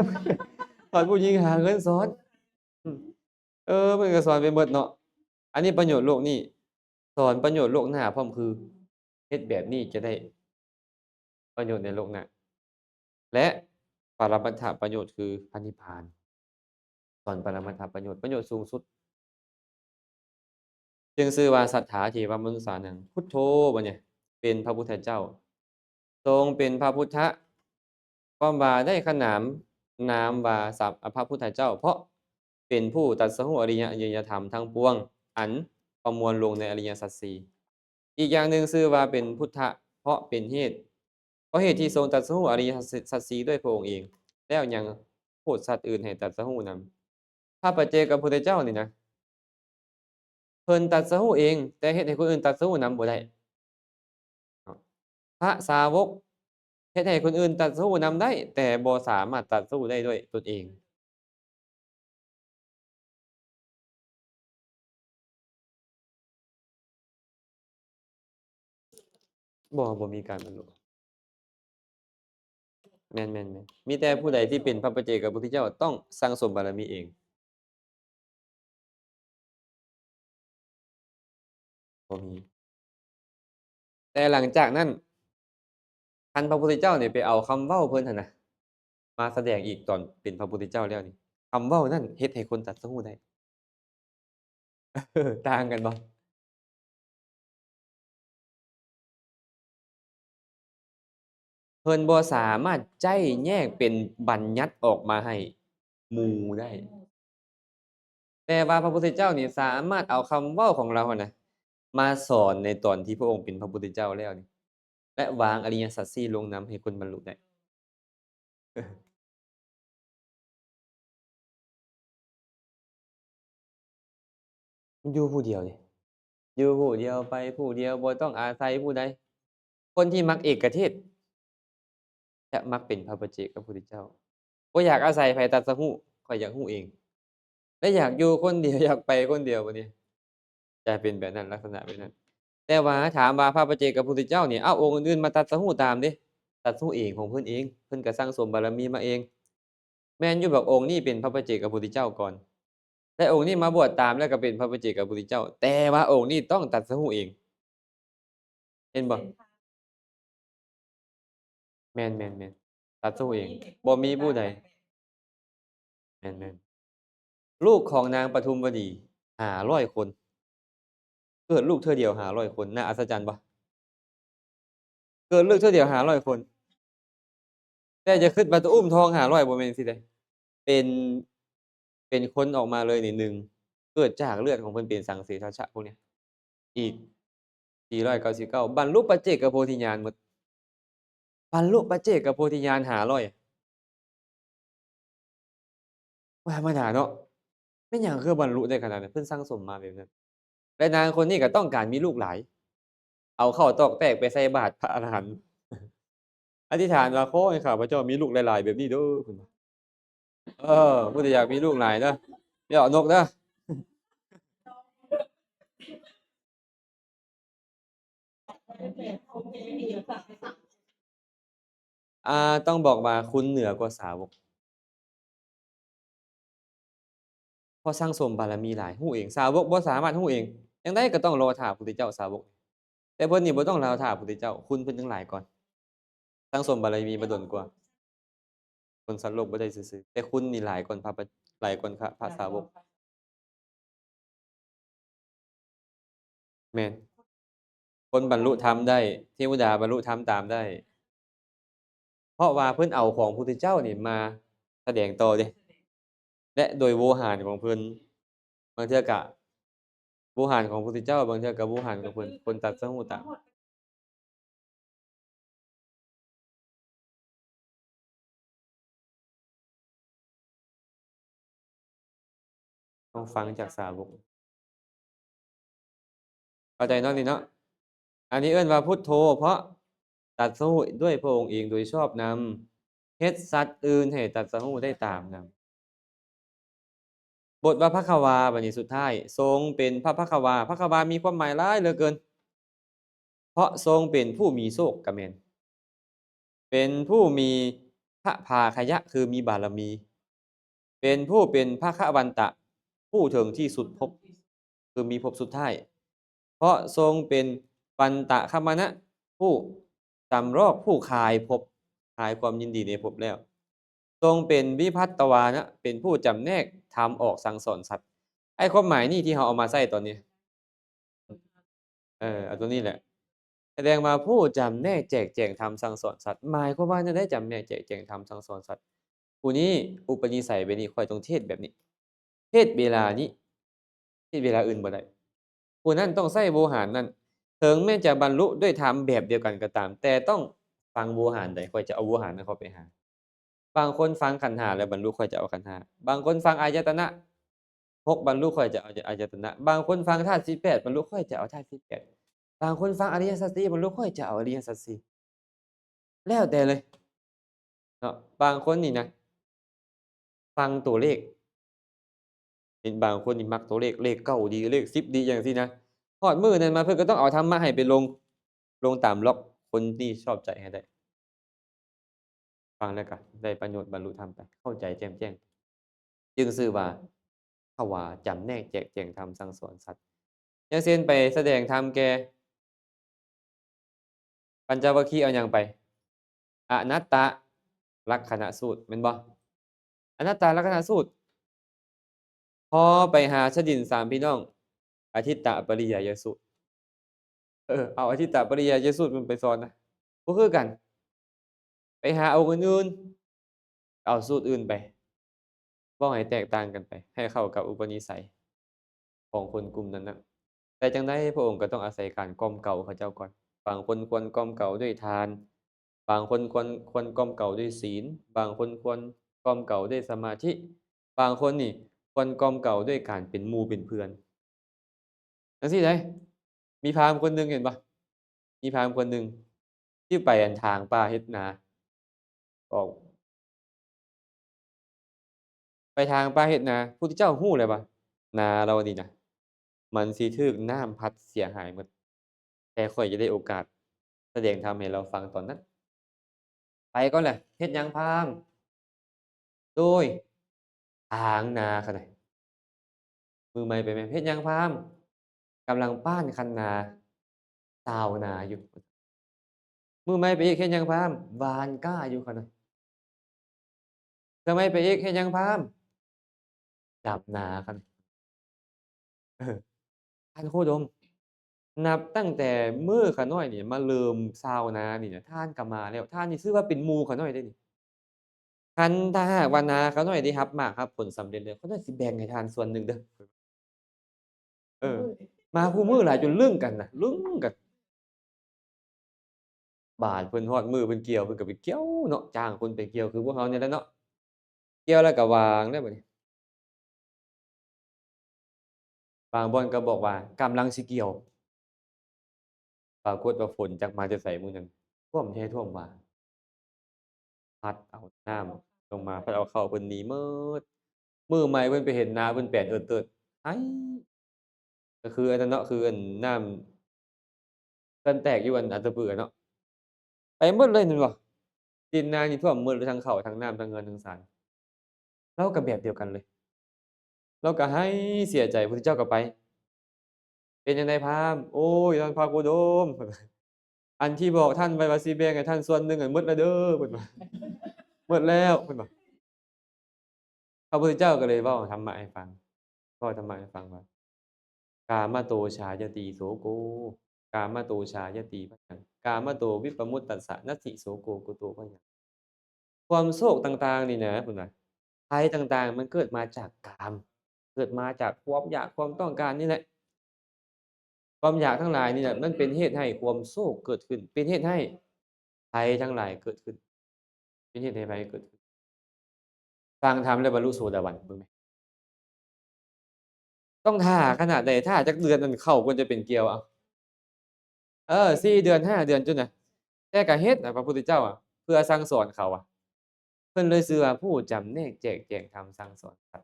สอนผู้หญิงหาเงินสอนอืมเพิ่นก็สอนไปเบิดเนาะอันนี้ประโยชน์โลกนี้สอนประโยชน์โลกหน้าพร้อมคือเฮ็ดแบบนี้จะได้ประโยชน์ในโลกหน้า และปรมัตถประโยชน์คือพระนิพพานส่วนปรมัตถประโยชน์สูงสุดจึงชื่อว่าสัทธาเทวมนุสสานังพุทโธบัดเนี่ยเป็นพระพุทธเจ้าทรงเป็นพระพุทธความว่าได้ขนานนามว่าสัพพระพุทธเจ้าเพราะเป็นผู้ตรัสรู้อริยอริยธรรมทั้งปวงอันประมวลลงในอริยสัจสี่อีกอย่างหนึ่งชื่อว่าเป็นพุทธะเพราะเป็นเหตุ เพราะเหตุที่ทรงตรัสรู้อริยสัจสี่ด้วยพระองค์เอง แล้วยังโพดสัตว์อื่นให้ตรัสรู้นำพระปัจเจกพุทธเจ้านี่นะเพิ่นตรัสรู้เอง แต่เฮ็ดให้คนอื่นตรัสรู้นำบ่ได้เนาะพระสาวกเฮ็ดให้คนอื่นตรัสรู้นำได้ แต่บ่สามารถตรัสรู้ได้ด้วยตนเองบ่มีการบรรลุแม่นๆๆมีแต่ผู้ใดที่เป็นพระปัจเจกพุทธเจ้าต้องสั่งสมบารมีเองบ่มีแต่หลังจากนั้นคันพระพุทธเจ้านี่ไปเอาคำเว้าเพิ่นหั่นน่ะมาแสดงอีกตอนเป็นพระพุทธเจ้าแล้วนี่คำเว้านั้นเฮ็ดให้คนตรัสรู้ได้ต่างกันบ่ เพิ่นบ่สามารถใจแยกเป็นบัญญัติออกมาให้หมู่ได้ แต่ว่าพระพุทธเจ้านี่สามารถเอาคำเว้าของเราอะนะมาสอนในตอนที่พระองค์เป็นพระพุทธเจ้าแล้วนี่และวางอริยสัจสี่ลงนำให้คนบรรลุได้อยู่ผู้เดียวนี่อยู่ผู้เดียวไปผู้เดียวบ่ต้องอาศัยผู้ใดคนที่มักเอกเทศน์จะมักเป็นพระปัจเจกพุทธเจ้าบ่อยากอาศัยไผตรัสรู้ข้อยอยากรู้เองและอยากอยู่คนเดียวอยากไปคนเดียวบัดนี้ จะเป็นแบบนั้นลักษณะแบบนั้นแต่ว่าถามว่าพระปัจเจกพุทธเจ้านี่อ้าวองค์อื่นๆมาตรัสรู้ตามเดะตรัสรู้เองของเพิ่นเองเพิ่นก็สั่งสมบารมีมาเองแม่นอยู่ดอกองค์นี้เป็นพระปัจเจกพุทธเจ้าก่อนและองค์นี้มาบวชตามแล้วก็เป็นพระปัจเจกพุทธเจ้าแต่ว่าองค์นี้ต้องตรัสรู้เองเห็นบ่แม่นๆๆตรัสรู้เองบ่มีผู้ใดแม่นๆลูกของนางปทุมวดี500คนเกิดลูกเทื่อเดียว500คนน่าอัศจรรย์บ่เกิดลูกเทื่อเดียว500คน แต่จะขึ้นมาตัวอุ้มทอง500บ่แม่นจั่งซี้เดะเป็นเป็นคนออกมาเลยนี่1เกิดจากเลือดของเพิ่นเป็นสังเสทชะพวกเนี้ยอีก499บรรลุปัจเจกโพธิญาณหมดบรรลุปัจเจกโพธิญาณ500บ่ธรรมดาเนาะแม่นหยังคือบรรลุได้ขนาดนั้นเพิ่นสั่งสมมาแบบนั้นและนางคนนี้ก็ต้องการมีลูกหลายเอาข้าวตอกแตกไปใส่บาตรพระอรหันต์อธิษฐานว่าขอให้ข้าพเจ้ามีลูกหลายๆแบบนี้เด้อเพิ่นว่าเออผู้ใดอยากมีลูกหลายเด้ออย่าเอานกเด้อ อ่าต้องบอกว่าคุณเหนือกว่าสาวกเพราะสั่งสมบารมีหลายรู้เองสาวกบ่สามารถรู้เองจังไดก็ต้องรอท่าพุทธเจ้าสาวกแต่เพิ่นนี่บ่ต้องรอท่าพุทธเจ้าคุณเพิ่นจั่งหลายก่อนสั่งสมบารมีมาโดนกว่าคนสัตว์โลกบ่ได้ซื่อๆแต่คุณนี่หลายก่อนหลายก่อนพระสาวกแม่นคนบรรลุธรรมได้เทวดาบรรลุธรรมตามได้เพราะว่าเพิ่นเอาของพุทธเจ้านี่มาแสดงต่อเดะและโดยโวหารของเพิ่นบางเทื่อก็โวหารของพุทธเจ้าบางเทื่อก็โวหารของเพิ่นเพิ่นตรัสรู้ตาม ต้องฟังจากสาวกเข้าใจเนาะนี่เนาะอันนี้เอิ้นว่าพุทโธเพราะตรัสรู้ด้วยพระองค์เองโดยชอบนำเฮ็ดสัตว์อื่นให้ตรัสรู้ได้ตามนำบทว่าภควาบัดนี้สุดท้ายทรงเป็นพระภควาภความีความหมายหลายเหลือเกินเพราะทรงเป็นผู้มีโชคก็แม่นเป็นผู้มีพระภาคยะคือมีบารมีเป็นผู้เป็นพระคะวันตะผู้ถึงที่สุดภพคือมีภพสุดท้าย เพราะทรงเป็นปันตคัมมนะผู้สำรอกผู้คลายภพคลายความยินดีในภพแล้วทรงเป็นวิภัตตวานะเป็นผู้จำแนกธรรมออกสั่งสอนสัตว์ไอ้ความหมายนี่ที่เราเอามาใช้ตอนนี้เอาตัวนี้แหละแสดงว่าผู้จำแนกแจกแจงธรรมสั่งสอนสัตว์หมายความว่าจั่งใดจำแนกแจกแจงธรรมสั่งสอนสัตว์ผู้นี้อุปนิสัยแบบนี้ข้อยต้องเทศน์แบบนี้เทศน์เวลานี้เทศน์เวลาอื่นบ่ได้ ผู้นั้นต้องใช้โวหารนั้นถึงแม้จะบรรลุด้วยธรรมแบบเดียวกันก็ตามแต่ต้อง ฟังโวหารใดข้อยจะเอาโวหารนั้นเข้าไปหาบางคนฟังขันธ์ห้าแล้วบรรลุข้อยจะเอาขันธ์ห้าบางคนฟังอายตนะ6บรรลุข้อยจะเอาอายตนะบางคนฟังธาตุ18บรรลุข้อยจะเอาธาตุ18บางคนฟังอริยสัจ4บรรลุข้อยจะเอาอริยสัจ4แล้วแต่เลยเนาะบางคนนี่นะฟังตัวเลขเห็นบางคนนี่มักตัวเลขเลข9ดีเลข10ดีจังซี้นะฮอดมื้อนั้นมาเพิ่นก็ต้องเอาธรรมะให้ไปลงตามล็อกคนที่ชอบใจให้ได้ฟังแล้วก็ได้ประโยชน์บรรลุธรรมไปเข้าใจแจ่มแจ้งจึงชื่อว่าภาวาจำแนกแจกแจงธรรมสั่งสอนสัตว์อย่างเช่นไปแสดงธรรมแก่ปัญจวัคคีย์เอาหยังไปอนัตตลักขณสูตรแม่นบ่อนัตตลักขณสูตรพอไปหาชดินสามพี่น้องอทิตตปริยายสูตรเอาอทิตตปริยายสูตรมันไปสอนนะบ่คือกันไปหาเอาอื่นๆเอาสูตรอื่นไปเว้าให้แตกต่างกันไปให้เข้ากับอุปนิสัยของคนกลุ่มนั้นๆแต่จังไดพระองค์ก็ต้องอาศัยการกล่อมเกลาเขาเจ้าก่อนบางคนควรกล่อมเกลาด้วยทานบางคนควรกล่อมเกลาด้วยศีลบางคนควรกล่อมเกลาด้วยสมาธิบางคนนี่ควรกล่อมเกลาด้วยการเป็นหมู่เป็นเพื่อนจังซี้ได้มีพราหมณ์คนหนึ่งเห็นเปล่ามีพราหมณ์คนหนึ่งที่ไปอันทางป่าเฮ็ดนาออกไปทางป่าเฮ็ดนาพุทธเจ้ารู้เลยว่านาเรานี่น่ะมันสิถูกน้ำพัดเสียหายหมดแต่ข้อยจะได้โอกาสแสดงธรรมให้เราฟังตอนนั้นไปก่อนแหละเฮ็ดหยังพราหมณ์โดยถางนาเขาน่ะมือใหม่ไปแม่นเฮ็ดหยังพราหมณ์กำลังป้านคันนาชาวนาอยู่มือใหม่ไปอีกเฮ็ดหยังพราหมณ์หว่านกล้าอยู่เขาน่ะมือใหม่ไปอีกเฮ็ดหยังพราหมณ์ดำนาเขาน่ะเออท่านโคดม นับตั้งแต่มื้อขาน้อยนี่มาเริ่มชาวนานี่น่ะทานก็มาแล้วทานนี่ถือว่าเป็นหมู่ขาน้อยเดะนี่คันถ้าหากว่านาขาน้อยได้รับมากรับผลสำเร็จแล้วขาน้อยสิแบ่งให้ทานส่วนหนึ่งเด้อเออมาคุมื้อหลายจนลึงกันน่ะลึงกันบาดเพิ่นฮอดมื้อเพิ่นเกี่ยวเพิ่นก็ไปเกี่ยวเนาะจ้างคนไปเกี่ยวคือพวกเรานี่แหละเนาะเกี่ยวแล้วก็วางเด้อบัดนี้บางบ่อนก็บอกว่ากำลังสิเกี่ยวปรากฏว่าฝนจักมาแต่ไสมื้อนั้นท่วมแท้ท่วมว่า พัดเอาน้ำลงมาพัดเอาเข้าวเพิ่นหนีหมดมื้อใหม่เพิ่นไปเห็นนาเพิ่นแปลนเอิ้นเติ้นไอ้ก็คืออันนั้นเนาะคืออันน้ำเขื่อนแตกอยู่อันอัตตปืออะเนาะไปหมดเลยแม่นบ่ดินนานี่ท่วมหมดเลยทั้งข้าวทั้งน้ำทั้งเรือนทั้งสาลเราก็แบบเดียวกันเลยเราก็ให้เสียใจพุทธเจ้าก็ไปเป็นจังไดพราหมณ์โอ้ยท่านพระโคดมอันที่บอกท่านไว้ว่าสิแบ่งให้ท่านส่วนหนึ่งอะหมดแล้วเด้อเพิ่นว่าหมดแล้วเพิ่นว่าพระพุทธเจ้าก็เลยเว้าธรรมะให้ฟังเว้าธรรมะให้ฟังว่ากามโตฉายติโสโก กามโตชายตีพยังกามโตวิปมุตตัสสะนัตถิโสโกกุโตพยังความโศกต่างๆนี่นะพุ่นน่ะภัยต่างๆมันเกิดมาจากกามเกิดมาจากความอยากความต้องการนี่แหละความอยากทั้งหลายนี่แหละมันเป็นเหตุให้ความโศกเกิดขึ้นเป็นเหตุให้ภัยทั้งหลายเกิดขึ้นเป็นเหตุให้ภัยเกิดขึ้นฟังธรรมแล้วบรรลุโสดาบันเบิ่งแหมต้องท่าขนาดใดท่าจักเดือนนั่นเข้าควรจะเป็นเกลียวเอา4เดือน5เดือนจุ่นน่ะแต่ก็เฮ็ดน่ะพระพุทธเจ้าอะเพื่อสั่งสอนเขาอะ เพิ่นเลยชื่อว่าผู้จำแนกแจกแจงธรรมสั่งสอนครับ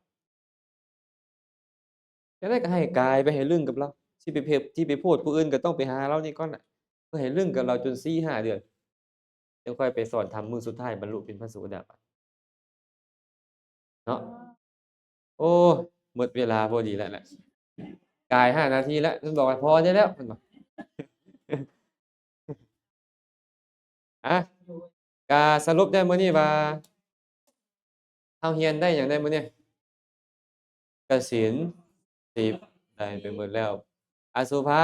จังได๋ก็ให้กายไปให้ลึงกับเราที่ไปโพดผู้อื่นก็ต้องไปหาเรานี่ก่อนน่ะเพื่อให้ลึงกับเราจน4-5เดือนจังค่อยไปสอนธรรมมื้อสุดท้ายบรรลุเป็นพระโสดาบันเนาะโอ้หมดเวลาพอดีแล้วแหละกาย5นาทีแล้วเพิ่นบอกว่าพอได้แล้วเพิ่นว่าอะก็สรุปได้มื้อนี้ว่าเฮาเรียนได้หยังได้มื้อนี้กสิณ10ได้ไปหมดแล้วอสุภะ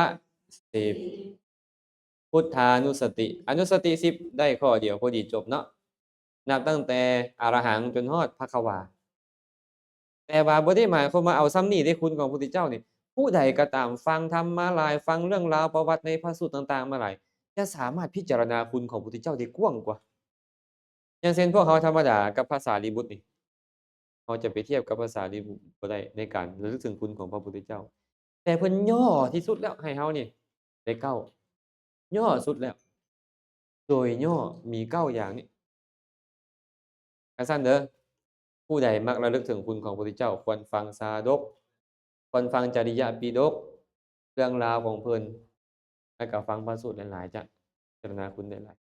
10 พุทธานุสติอนุสติ10ได้ข้อเดียวพอดีจบเนาะนับตั้งแต่อรหังจนฮอดภควาแต่ว่าบ่ได้หมายความว่าเอาส่ำนี้เดะคุณของพระพุทธเจ้านี่ผู้ใดก็ตามฟังธรรมมาหลายฟังเรื่องราวประวัติในพระสูตรต่างๆมาหลาย จะสามารถพิจารณาคุณของพระพุทธเจ้าได้กว้างกว่าอย่างเช่นพวกเขาธรรมดากับพระสารีบุตรนี่เราจะไปเทียบกับพระสารีบุตรบ่ได้ในการระลึกถึงคุณของพระพุทธเจ้าแต่เพิ่นย่อที่สุดแล้วให้เรานี่ได้เก้าย่อสุดแล้วโดยย่อมีเก้าอย่างนี้จังซั้นเด้อผู้ใดมักระลึกถึงคุณของพระพุทธเจ้าควรฟังสาดกควรฟังจริยปิฎกเรื่องราวของเพิ่นแล้วก็ฟังพระสูตรหลายๆจะพิจารณาคุณได้หลาย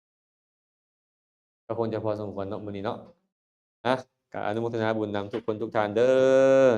ก็คงจะพอสมควรเนาะมื้อนี้เนาะอะก็อนุโมทนาบุญนำทุกคนทุกท่านเด้อ